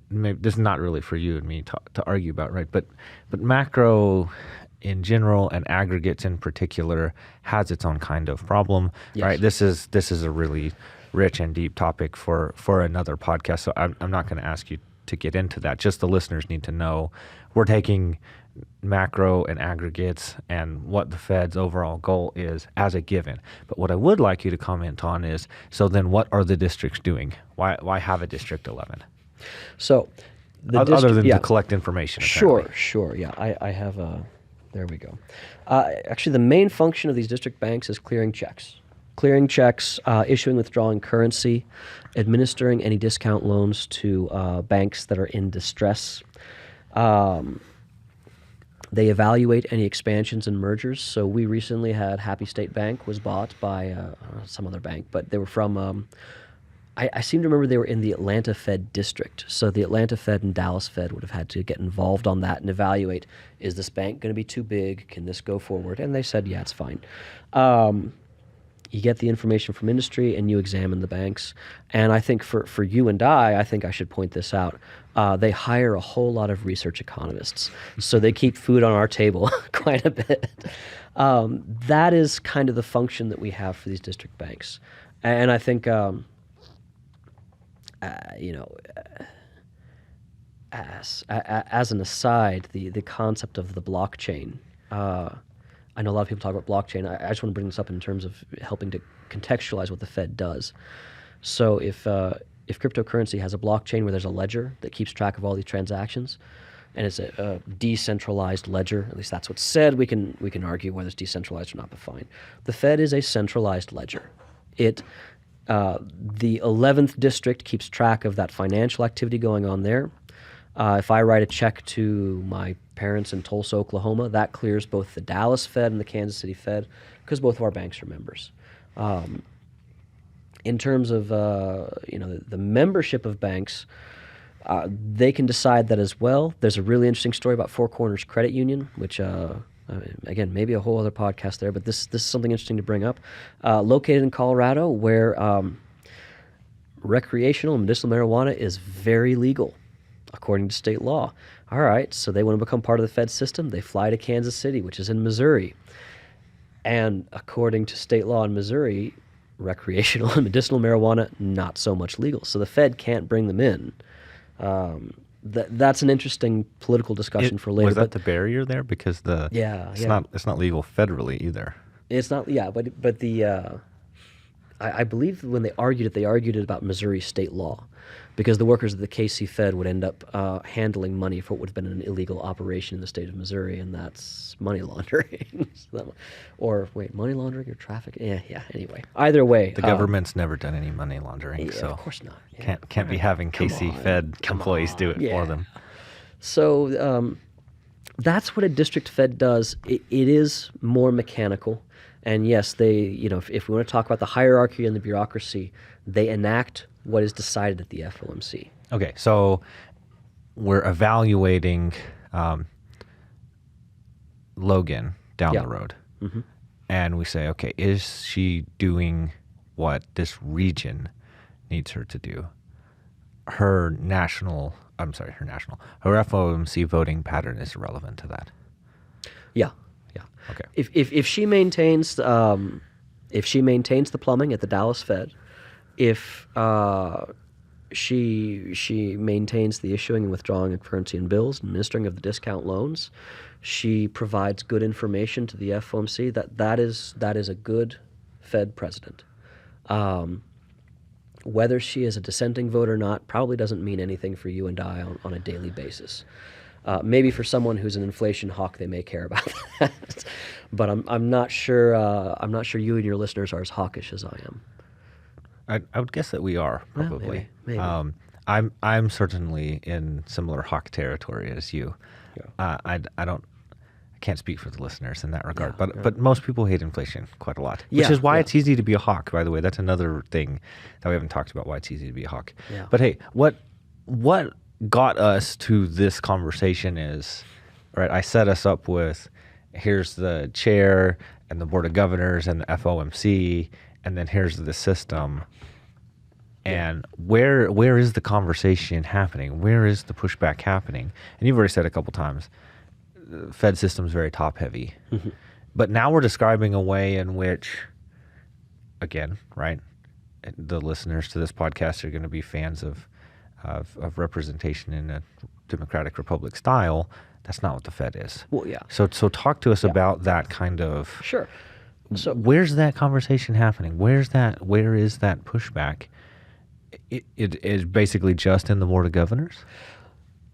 maybe this is not really for you and me to argue about, right? But macro in general and aggregates in particular has its own kind of problem, right? This is a really rich and deep topic for another podcast. So I'm not going to ask you to get into that. Just the listeners need to know we're taking macro and aggregates and what the Fed's overall goal is as a given. But what I would like you to comment on is, so then what are the districts doing? Why have a District 11? So, other than to collect information. Apparently. Sure. Yeah, I have a. There we go. Actually, the main function of these district banks is clearing checks, issuing, withdrawing currency, administering any discount loans to banks that are in distress. They evaluate any expansions and mergers. So we recently had Happy State Bank was bought by some other bank, but they were from. I seem to remember they were in the Atlanta Fed district. So the Atlanta Fed and Dallas Fed would have had to get involved on that and evaluate, is this bank going to be too big? Can this go forward? And they said, yeah, it's fine. You get the information from industry and you examine the banks. And I think for you and I think I should point this out. They hire a whole lot of research economists. So they keep food on our table quite a bit. That is kind of the function that we have for these district banks. And I think... you know, as an aside, the concept of the blockchain. I know a lot of people talk about blockchain. I just want to bring this up in terms of helping to contextualize what the Fed does. So if cryptocurrency has a blockchain where there's a ledger that keeps track of all these transactions, and it's a decentralized ledger, at least that's what's said. We can argue whether it's decentralized or not, but fine. The Fed is a centralized ledger. The 11th district keeps track of that financial activity going on there. If I write a check to my parents in Tulsa, Oklahoma, that clears both the Dallas Fed and the Kansas City Fed because both of our banks are members. In terms of the membership of banks, they can decide that as well. There's a really interesting story about Four Corners Credit Union, which again, maybe a whole other podcast there, but this is something interesting to bring up. Located in Colorado, where recreational and medicinal marijuana is very legal, according to state law. All right, so they want to become part of the Fed system. They fly to Kansas City, which is in Missouri. And according to state law in Missouri, recreational and medicinal marijuana, not so much legal. So the Fed can't bring them in. That's an interesting political discussion for later. Was that the barrier there? Because it's not legal federally either. It's not, but the I believe when they argued it about Missouri state law, because the workers of the KC Fed would end up handling money for what would have been an illegal operation in the state of Missouri, and that's money laundering. Money laundering or traffic? Yeah. Anyway, either way, the government's never done any money laundering, so of course not. Yeah. Can't be having KC Fed employees do it for them. So that's what a district Fed does. It is more mechanical. And yes, if we want to talk about the hierarchy and the bureaucracy, they enact what is decided at the FOMC. Okay, so we're evaluating Logan down the road. Mm-hmm. And we say, okay, is she doing what this region needs her to do? Her FOMC voting pattern is irrelevant to that. Yeah. Okay. If she maintains the plumbing at the Dallas Fed, if she maintains the issuing and withdrawing of currency and bills, administering of the discount loans, she provides good information to the FOMC, that is a good Fed president. Whether she is a dissenting vote or not probably doesn't mean anything for you and I on a daily basis. Maybe for someone who's an inflation hawk, they may care about that. But I'm not sure. I'm not sure you and your listeners are as hawkish as I am. I would guess that we are probably. Maybe. I'm certainly in similar hawk territory as you. Yeah. I can't speak for the listeners in that regard, but most people hate inflation quite a lot, which is why it's easy to be a hawk. By the way, that's another thing that we haven't talked about. Why it's easy to be a hawk. Yeah. But hey, what got us to this conversation is, right, I set us up with, here's the chair and the board of governors and the FOMC, and then here's the system. And where is the conversation happening? Where is the pushback happening? And you've already said a couple times, the Fed system is very top heavy. Mm-hmm. But now we're describing a way in which, again, right, the listeners to this podcast are going to be fans of representation in a democratic republic style. That's not what the Fed is. Well, yeah. So talk to us about that kind of. Sure. So where's that conversation happening? Where is that pushback? It is basically just in the board of governors.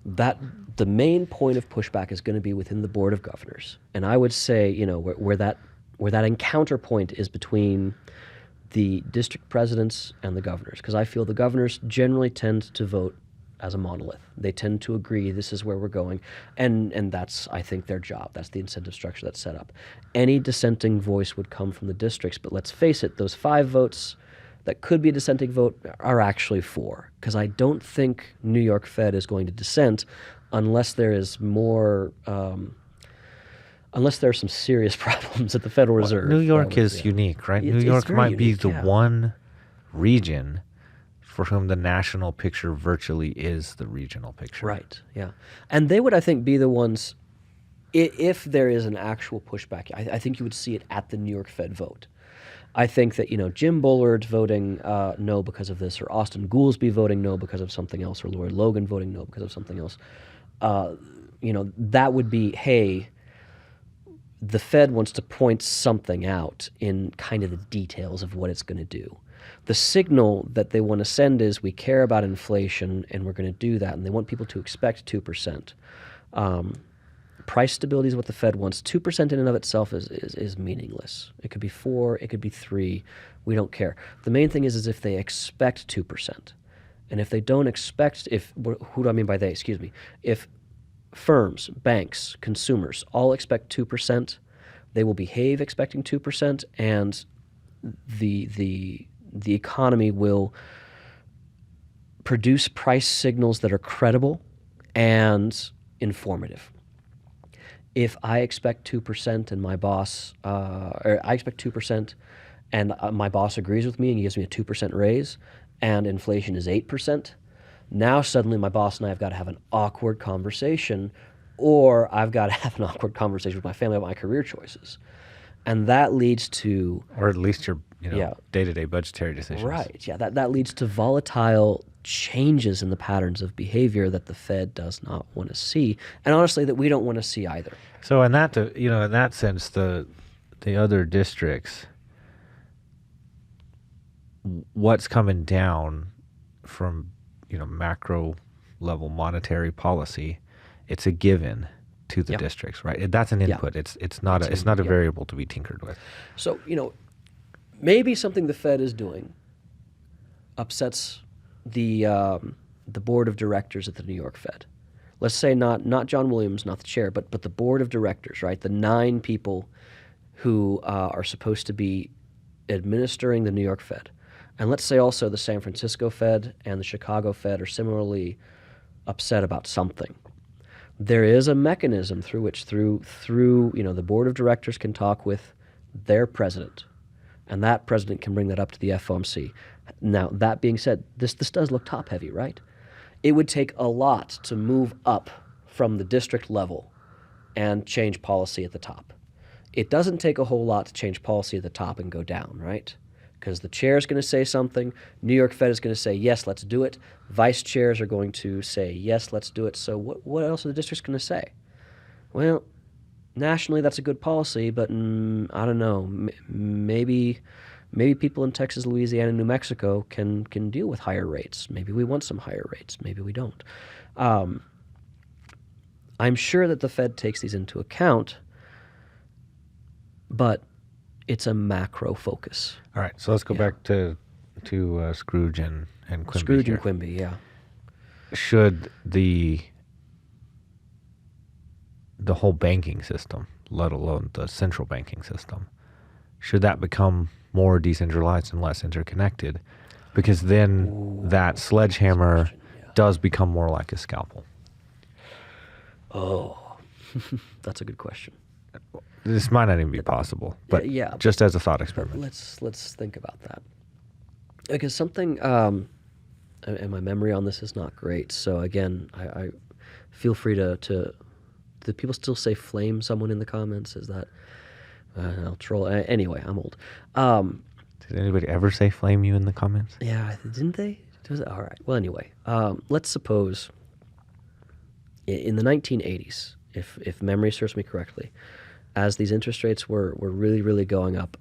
That the main point of pushback is going to be within the board of governors, and I would say, where that encounter point is between the district presidents and the governors, because I feel the governors generally tend to vote as a monolith. They tend to agree this is where we're going, and that's, I think, their job. That's the incentive structure that's set up. Any dissenting voice would come from the districts, but let's face it, those 5 votes that could be a dissenting vote are actually 4, because I don't think New York Fed is going to dissent unless there is more unless there are some serious problems at the Federal Reserve. New York is unique, right? New York might be the one region for whom the national picture virtually is the regional picture. Right, yeah. And they would, I think, be the ones, if there is an actual pushback, I think you would see it at the New York Fed vote. I think that, Jim Bullard voting no because of this, or Austin Goolsbee voting no because of something else, or Lori Logan voting no because of something else, that would be, hey, the Fed wants to point something out in kind of the details of what it's going to do. The signal that they want to send is we care about inflation and we're going to do that, and they want people to expect 2%. Price stability is what the Fed wants. 2% in and of itself is meaningless. It could be 4, it could be 3. We don't care. The main thing is if they expect 2%. And if they don't expect, who do I mean by they? Excuse me. If firms, banks, consumers all expect 2%, they will behave expecting 2%, and the economy will produce price signals that are credible and informative. If I expect 2% and my boss, or I expect 2% and my boss agrees with me and he gives me a 2% raise, and inflation is 8%, now suddenly my boss and I have got to have an awkward conversation, or I've got to have an awkward conversation with my family about my career choices. And that leads to... Or at least your day-to-day budgetary decisions. Right, yeah. That leads to volatile changes in the patterns of behavior that the Fed does not want to see, and honestly that we don't want to see either. So in that sense, the other districts, what's coming down from macro level monetary policy, it's a given to the districts, right? That's an input. Yeah. It's not a variable to be tinkered with. So maybe something the Fed is doing upsets the board of directors at the New York Fed. Let's say not John Williams, not the chair, but the board of directors, right? The 9 people who are supposed to be administering the New York Fed. And let's say also the San Francisco Fed and the Chicago Fed are similarly upset about something. There is a mechanism through which through the board of directors can talk with their president, and that president can bring that up to the FOMC. Now, that being said, this does look top-heavy, right? It would take a lot to move up from the district level and change policy at the top. It doesn't take a whole lot to change policy at the top and go down, right? Because the chair is going to say something, New York Fed is going to say, yes, let's do it. Vice chairs are going to say, yes, let's do it. So what else are the districts going to say? Well, nationally, that's a good policy, but I don't know. Maybe people in Texas, Louisiana, New Mexico can deal with higher rates. Maybe we want some higher rates. Maybe we don't. I'm sure that the Fed takes these into account, but it's a macro focus. All right, so let's go back to Scrooge and Quimby. Scrooge here. And Quimby, yeah. Should the whole banking system, let alone the central banking system, should that become more decentralized and less interconnected? Because then that sledgehammer does become more like a scalpel. Oh, that's a good question. This might not even be possible, but just as a thought experiment. Let's think about that. Because something, and my memory on this is not great. So again, I feel free to. Do people still say "flame" someone in the comments? Is that? I'll troll. Anyway, I'm old. Did anybody ever say "flame" you in the comments? Yeah, didn't they? All right. Well, anyway, let's suppose in the 1980s, if memory serves me correctly, as these interest rates were really, really going up,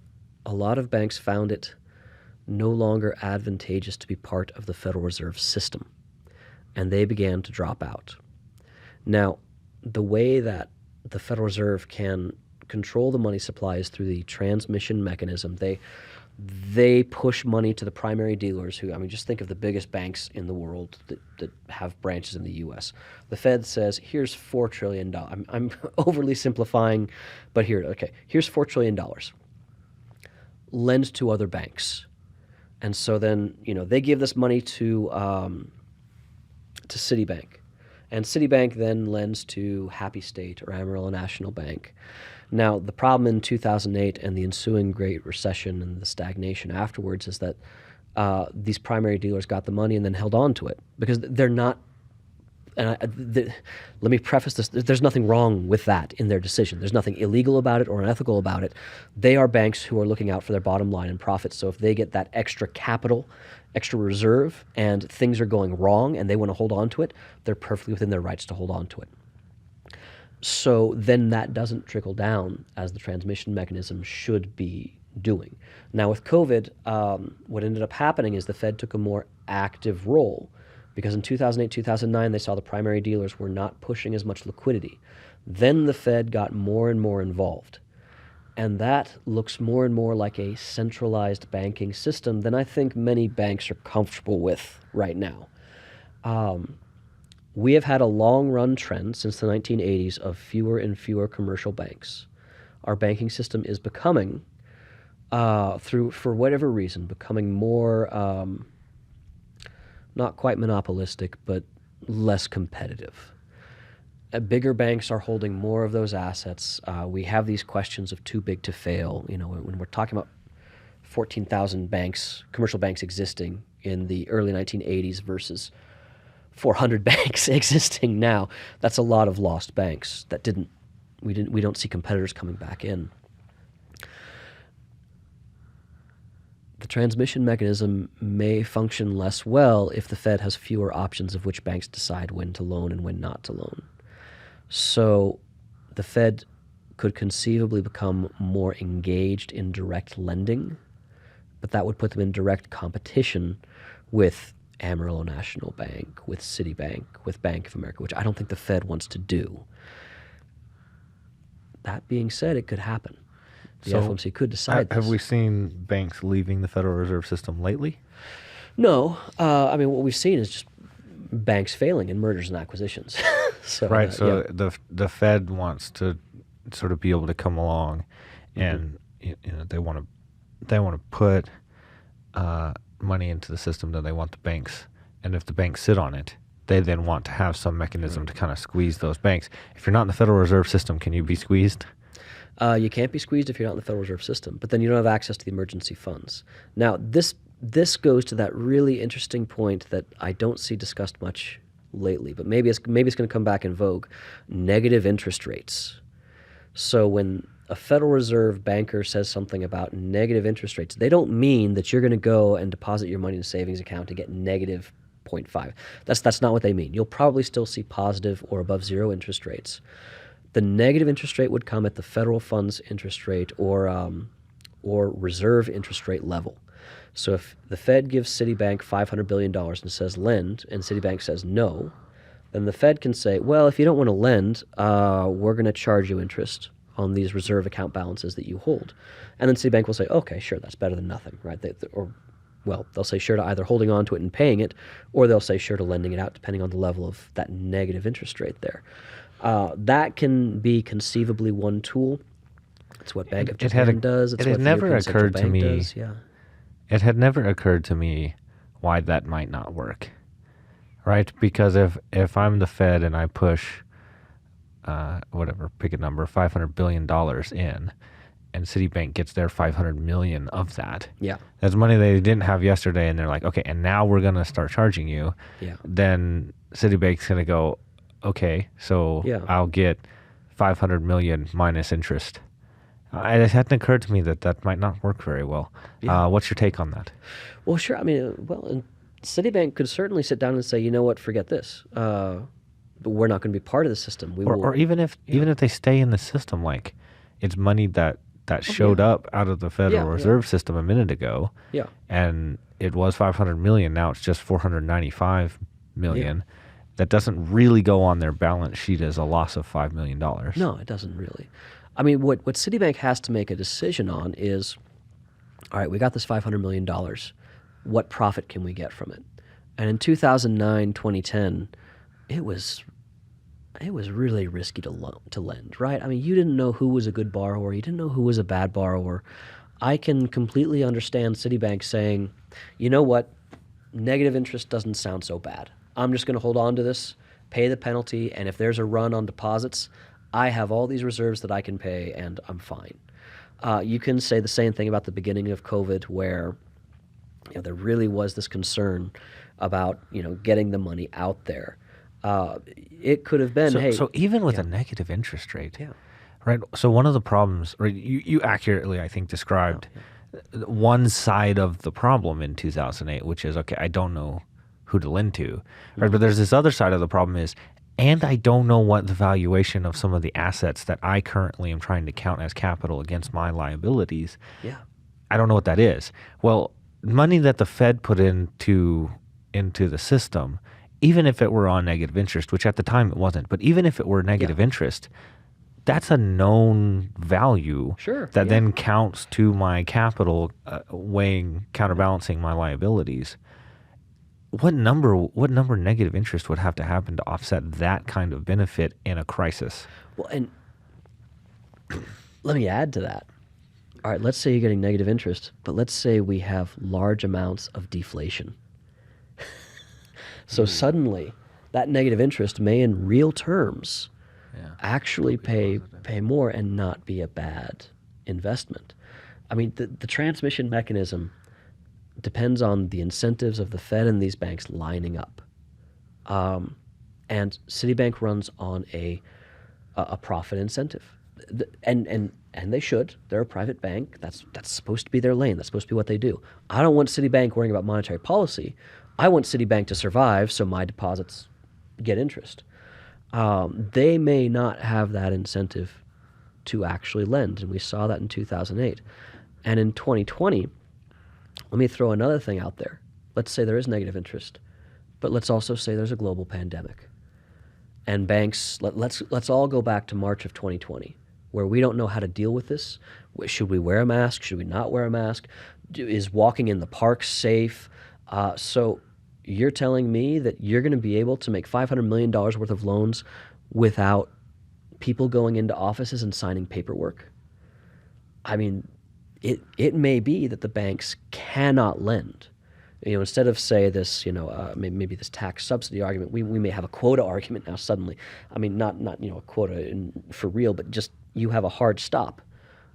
a lot of banks found it no longer advantageous to be part of the Federal Reserve system, and they began to drop out. Now, the way that the Federal Reserve can control the money supply is through the transmission mechanism. They push money to the primary dealers who, just think of the biggest banks in the world that have branches in the U.S. The Fed says, here's $4 trillion. I'm overly simplifying, but here's $4 trillion. Lend to other banks. And so then, they give this money to Citibank. And Citibank then lends to Happy State or Amarillo National Bank. Now, the problem in 2008 and the ensuing Great Recession and the stagnation afterwards is that these primary dealers got the money and then held on to it because they're not and let me preface this, there's nothing wrong with that in their decision. There's nothing illegal about it or unethical about it. They are banks who are looking out for their bottom line and profits. So if they get that extra capital, extra reserve, and things are going wrong and they want to hold on to it, they're perfectly within their rights to hold on to it. So then that doesn't trickle down as the transmission mechanism should be doing. Now with COVID, what ended up happening is the Fed took a more active role, because in 2008, 2009, they saw the primary dealers were not pushing as much liquidity. Then the Fed got more and more involved. And that looks more and more like a centralized banking system than I think many banks are comfortable with right now. We have had a long-run trend since the 1980s of fewer and fewer commercial banks. Our banking system is becoming, for whatever reason, becoming more, not quite monopolistic, but less competitive. Bigger banks are holding more of those assets. We have these questions of too big to fail. You know, when we're talking about 14,000 banks, commercial banks existing in the early 1980s versus 400 banks existing now, that's a lot of lost banks that we don't see competitors coming back in. The transmission mechanism may function less well if the Fed has fewer options of which banks decide when to loan and when not to loan. So the Fed could conceivably become more engaged in direct lending, but that would put them in direct competition with Amarillo National Bank, with Citibank, with Bank of America, which I don't think the Fed wants to do. That being said, it could happen. The FOMC could decide this. Have we seen banks leaving the Federal Reserve System lately? No. I mean, what we've seen is just banks failing in mergers and acquisitions. Right. The Fed wants to sort of be able to come along, and they want to put money into the system that they want the banks, and if the banks sit on it, they then want to have some mechanism to kind of squeeze those banks. If you're not in the Federal Reserve System, can you be squeezed? You can't be squeezed if you're not in the Federal Reserve System, but then you don't have access to the emergency funds. Now, this goes to that really interesting point that I don't see discussed much lately, but maybe it's going to come back in vogue: negative interest rates. So when a Federal Reserve banker says something about negative interest rates, they don't mean that you're going to go and deposit your money in a savings account to get negative 0.5. That's not what they mean. You'll probably still see positive or above zero interest rates. The negative interest rate would come at the federal funds interest rate or reserve interest rate level. So if the Fed gives Citibank $500 billion and says lend, and Citibank says no, then the Fed can say, well, if you don't want to lend, we're going to charge you interest on these reserve account balances that you hold. And then Citibank will say, okay, sure, that's better than nothing, right? They'll say sure to either holding on to it and paying it, or they'll say sure to lending it out, depending on the level of that negative interest rate there. That can be conceivably one tool. It's what Bank of Japan does. It's what the European Central Bank does. Yeah. It had never occurred to me why that might not work, right? Because if I'm the Fed and I push, pick a number, $500 billion in, and Citibank gets their $500 million of that. Yeah. That's money they didn't have yesterday, and they're like, okay, and now we're going to start charging you. Yeah. Then Citibank's going to go, okay, so I'll get $500 million minus interest. It hadn't occurred to me that might not work very well. Yeah. What's your take on that? Well, sure. I mean, and Citibank could certainly sit down and say, you know what, forget this. But we're not going to be part of the system. Or even if they stay in the system, like it's money that showed up out of the Federal Reserve System a minute ago. Yeah. And it was $500 million. Now it's just $495 million. Yeah. That doesn't really go on their balance sheet as a loss of $5 million. No, it doesn't really. I mean, what Citibank has to make a decision on is, all right, we got this $500 million. What profit can we get from it? And in 2009, 2010, it was really risky to lend, right? I mean, you didn't know who was a good borrower. You didn't know who was a bad borrower. I can completely understand Citibank saying, you know what, negative interest doesn't sound so bad. I'm just going to hold on to this, pay the penalty, and if there's a run on deposits, I have all these reserves that I can pay, and I'm fine. You can say the same thing about the beginning of COVID, where there really was this concern about getting the money out there. It could have been, hey. So even with a negative interest rate, Yeah. right? So one of the problems, or you accurately, I think, described one side of the problem in 2008, which is, okay, I don't know who to lend to, right? But there's this other side of the problem is, and I don't know what the valuation of some of the assets that I currently am trying to count as capital against my liabilities. Yeah. I don't know what that is. Well, money that the Fed put into the system, even if it were on negative interest, which at the time it wasn't, but even if it were negative interest, that's a known value that then counts to my capital, counterbalancing my liabilities. What number negative interest would have to happen to offset that kind of benefit in a crisis? Well, and let me add to that. All right, let's say you're getting negative interest, but let's say we have large amounts of deflation. So suddenly, that negative interest may, in real terms, actually pay more and not be a bad investment. I mean, the transmission mechanism depends on the incentives of the Fed and these banks lining up. And Citibank runs on a profit incentive. And they should. They're a private bank. That's supposed to be their lane. That's supposed to be what they do. I don't want Citibank worrying about monetary policy. I want Citibank to survive so my deposits get interest. They may not have that incentive to actually lend, and we saw that in 2008. And in 2020, let me throw another thing out there. Let's say there is negative interest, but let's also say there's a global pandemic. And banks, let's all go back to March of 2020, where we don't know how to deal with this. Should we wear a mask? Should we not wear a mask? Is walking in the park safe? So you're telling me that you're going to be able to make $500 million worth of loans without people going into offices and signing paperwork? I mean, it may be that the banks cannot lend. Instead of, say, this, maybe this tax subsidy argument, we may have a quota argument now suddenly. I mean, not a quota for real, but just you have a hard stop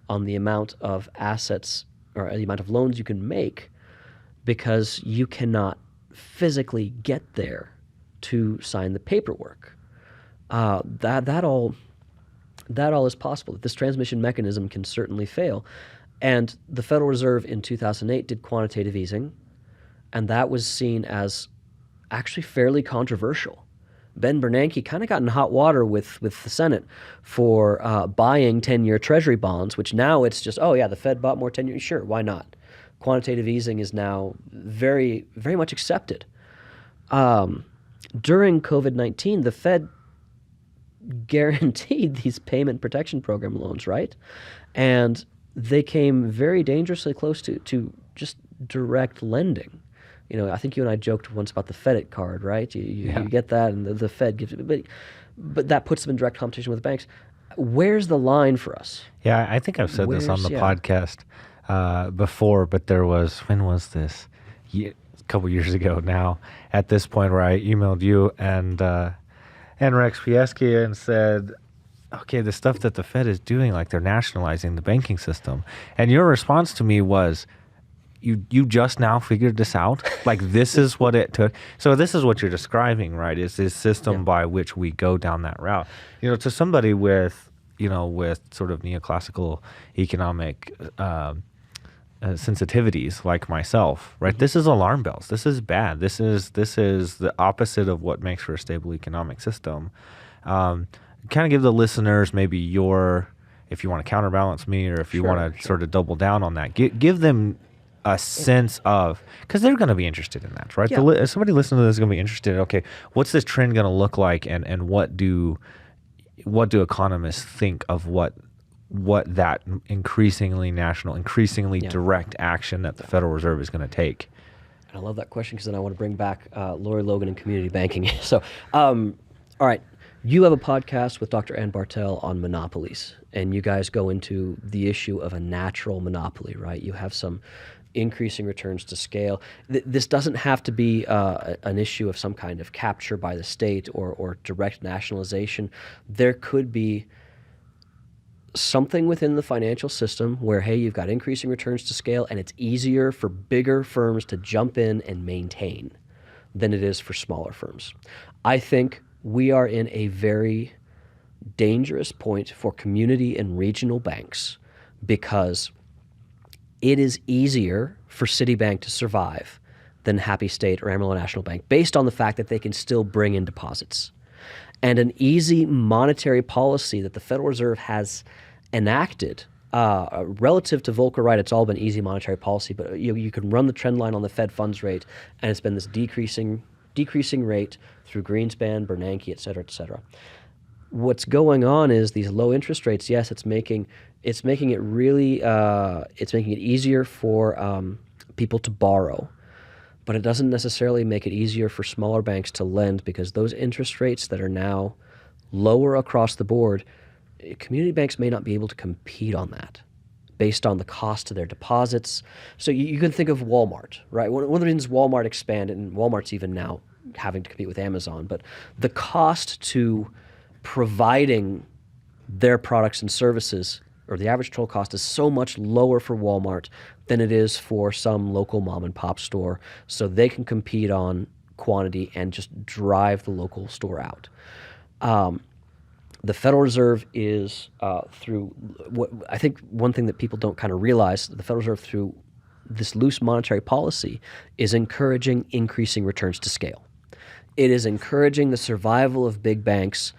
on the amount of assets or the amount of loans you can make because you cannot physically get there to sign the paperwork. That all is possible. This transmission mechanism can certainly fail. And the Federal Reserve in 2008 did quantitative easing, and that was seen as actually fairly controversial. Ben Bernanke kind of got in hot water with the Senate for buying 10-year Treasury bonds, which now it's just, oh yeah, the Fed bought more 10-year. Sure, why not? Quantitative easing is now very, very much accepted. During COVID-19, the Fed guaranteed these payment protection program loans, right? And they came very dangerously close to just direct lending. I think you and I joked once about the FedIt card, right? You get that, and the Fed gives it, but that puts them in direct competition with the banks. Where's the line for us? Yeah, I think I've said this on the podcast before, but when was this? A couple years ago now, at this point, where I emailed you and Rex Piesky and said, okay, the stuff that the Fed is doing, like they're nationalizing the banking system. And your response to me was, you just now figured this out? Like, this is what it took? So this is what you're describing, right, is this system by which we go down that route. To somebody with sort of neoclassical economic sensitivities like myself, right? This is alarm bells. This is bad. This is the opposite of what makes for a stable economic system. Kind of give the listeners maybe if you want to counterbalance me, or if you want to sort of double down on that, give them a sense of, because they're going to be interested in that, right? Yeah. Somebody listening to this is going to be interested in, okay, what's this trend going to look like, and what do economists think of what that increasingly national, increasingly direct action that the Federal Reserve is going to take? And I love that question, because then I want to bring back Lori Logan and community banking. So, all right. You have a podcast with Dr. Ann Bartel on monopolies, and you guys go into the issue of a natural monopoly, right? You have some increasing returns to scale. This doesn't have to be an issue of some kind of capture by the state or direct nationalization. There could be something within the financial system where, hey, you've got increasing returns to scale, and it's easier for bigger firms to jump in and maintain than it is for smaller firms. I think we are in a very dangerous point for community and regional banks because it is easier for Citibank to survive than Happy State or Amarillo National Bank based on the fact that they can still bring in deposits. And an easy monetary policy that the Federal Reserve has enacted relative to Volcker, right, it's all been easy monetary policy, but you can run the trend line on the Fed funds rate, and it's been this decreasing rate through Greenspan, Bernanke, et cetera, et cetera. What's going on is these low interest rates, yes, it's making it really, it's making it easier for people to borrow, but it doesn't necessarily make it easier for smaller banks to lend because those interest rates that are now lower across the board, community banks may not be able to compete on that based on the cost of their deposits. So you can think of Walmart, right? One of the reasons Walmart expanded, and Walmart's even now having to compete with Amazon, but the cost to providing their products and services, or the average total cost, is so much lower for Walmart than it is for some local mom and pop store, so they can compete on quantity and just drive the local store out. The Federal Reserve is through what I think one thing that people don't kind of realize, the Federal Reserve through this loose monetary policy is encouraging increasing returns to scale. It is encouraging the survival of big banks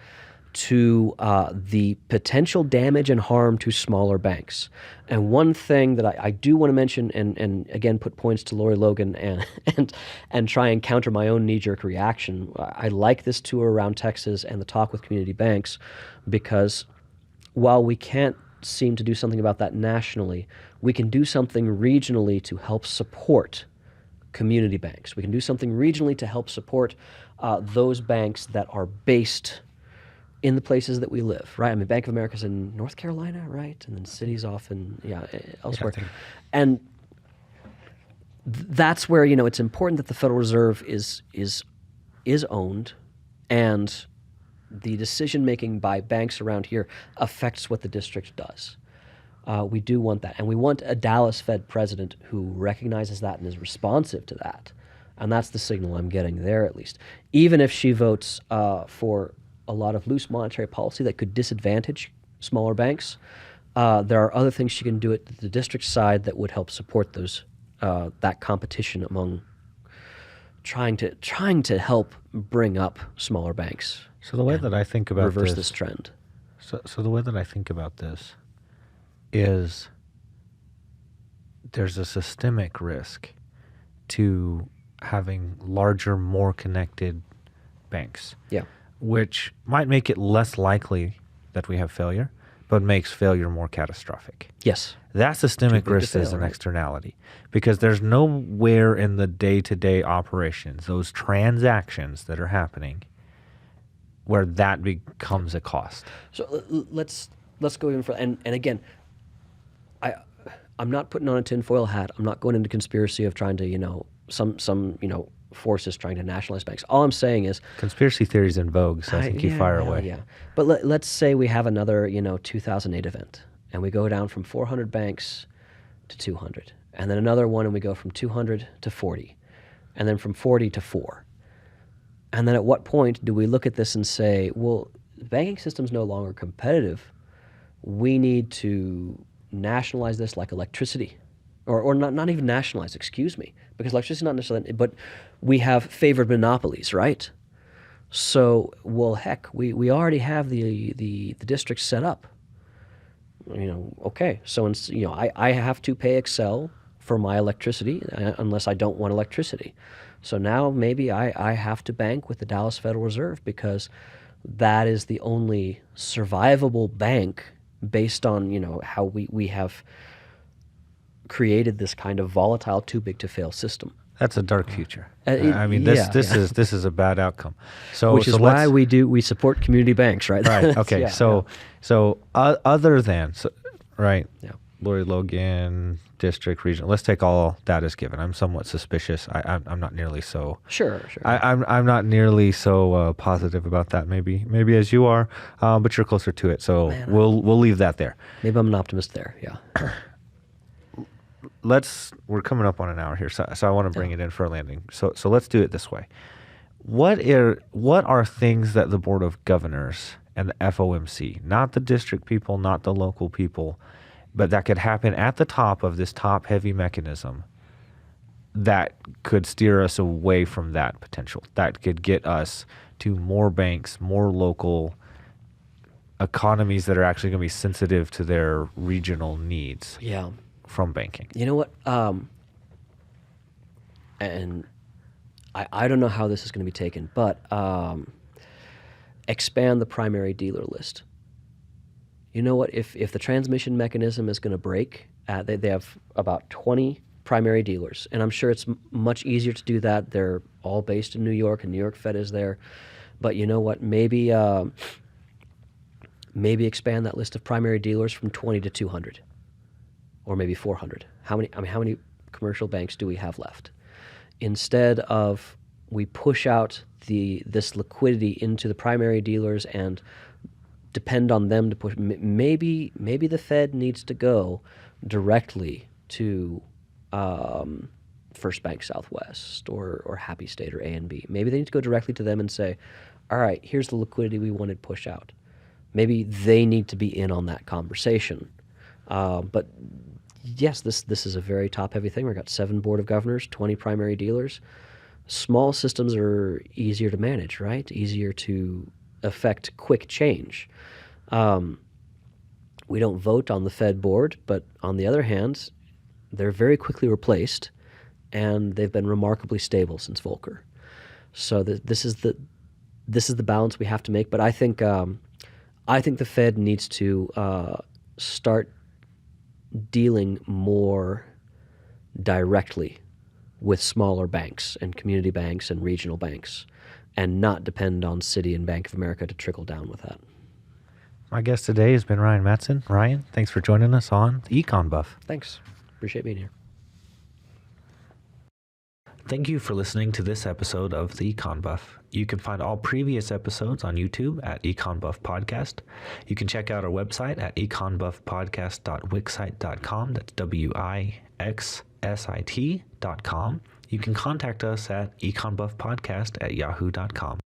to the potential damage and harm to smaller banks. And one thing that I do want to mention, and again put points to Lori Logan and try and counter my own knee-jerk reaction, I like this tour around Texas and the talk with community banks, because while we can't seem to do something about that nationally, we can do something regionally to help support community banks. We can do something regionally to help support those banks that are based in the places that we live, right? I mean, Bank of America's in North Carolina, right? And then Citi's off in, elsewhere. Yeah, and that's where, it's important that the Federal Reserve is owned, and the decision-making by banks around here affects what the district does. We do want that. And we want a Dallas Fed president who recognizes that and is responsive to that. And that's the signal I'm getting there, at least. Even if she votes for a lot of loose monetary policy that could disadvantage smaller banks, there are other things she can do at the district side that would help support those that competition among trying to help bring up smaller banks. So the way that I think about reverse this trend. So the way that I think about this is there's a systemic risk to having larger, more connected banks. Yeah. Which might make it less likely that we have failure, but makes failure more catastrophic. Yes. That systemic risk is an externality, because there's nowhere in the day-to-day operations, those transactions that are happening, where that becomes a cost. So let's go even further. And again, I'm not putting on a tinfoil hat. I'm not going into conspiracy of trying to, some forces trying to nationalize banks. All I'm saying is conspiracy theories in vogue, so I think you fire away. Yeah, but let's say we have another 2008 event, and we go down from 400 banks to 200, and then another one, and we go from 200 to 40, and then from 40 to 4. And then at what point do we look at this and say, well, the banking system's no longer competitive. We need to nationalize this like electricity. Or not even nationalized, excuse me, because electricity is not necessarily, but we have favored monopolies, right? So, well, heck, we already have the district set up. Okay, so I have to pay Excel for my electricity unless I don't want electricity. So now maybe I have to bank with the Dallas Federal Reserve because that is the only survivable bank based on how we have created this kind of volatile, too big to fail system. That's a dark future. This is a bad outcome. Which is why we support community banks, right? Right. Okay. Other than right. Yeah. Lori Logan, district, regional. Let's take all that as given. I'm somewhat suspicious. I'm not nearly so. Sure. I'm not nearly so positive about that. Maybe as you are, but you're closer to it. So we'll leave that there. Maybe I'm an optimist there. Yeah. We're coming up on an hour here, so I want to bring it in for a landing. So let's do it this way. what are things that the Board of Governors and the FOMC, not the district people, not the local people, but that could happen at the top of this top-heavy mechanism that could steer us away from that potential, that could get us to more banks, more local economies that are actually going to be sensitive to their regional needs from banking? You know what? And I don't know how this is going to be taken, but expand the primary dealer list. You know what? If the transmission mechanism is going to break, they have about 20 primary dealers, and I'm sure it's much easier to do that. They're all based in New York, and New York Fed is there. But you know what? Maybe expand that list of primary dealers from 20 to 200, or maybe 400. How many commercial banks do we have left? Instead of we push out this liquidity into the primary dealers and depend on them to push, maybe the Fed needs to go directly to First Bank Southwest or Happy State or A&B. Maybe they need to go directly to them and say, all right, here's the liquidity we wanted push out. Maybe they need to be in on that conversation. But yes, this is a very top-heavy thing. We've got 7 Board of Governors, 20 primary dealers. Small systems are easier to manage, right? Easier to affect quick change. We don't vote on the Fed board, but on the other hand, they're very quickly replaced, and they've been remarkably stable since Volcker. So this is the balance we have to make. But I think the Fed needs to start dealing more directly with smaller banks and community banks and regional banks, and not depend on Citi and Bank of America to trickle down with that. My guest today has been Ryan Mattson. Ryan, thanks for joining us on EconBuff. Thanks. Appreciate being here. Thank you for listening to this episode of the EconBuff. You can find all previous episodes on YouTube at EconBuff Podcast. You can check out our website at econbuffpodcast.wixsite.com. That's WIXSIT.com. You can contact us at econbuffpodcast@yahoo.com.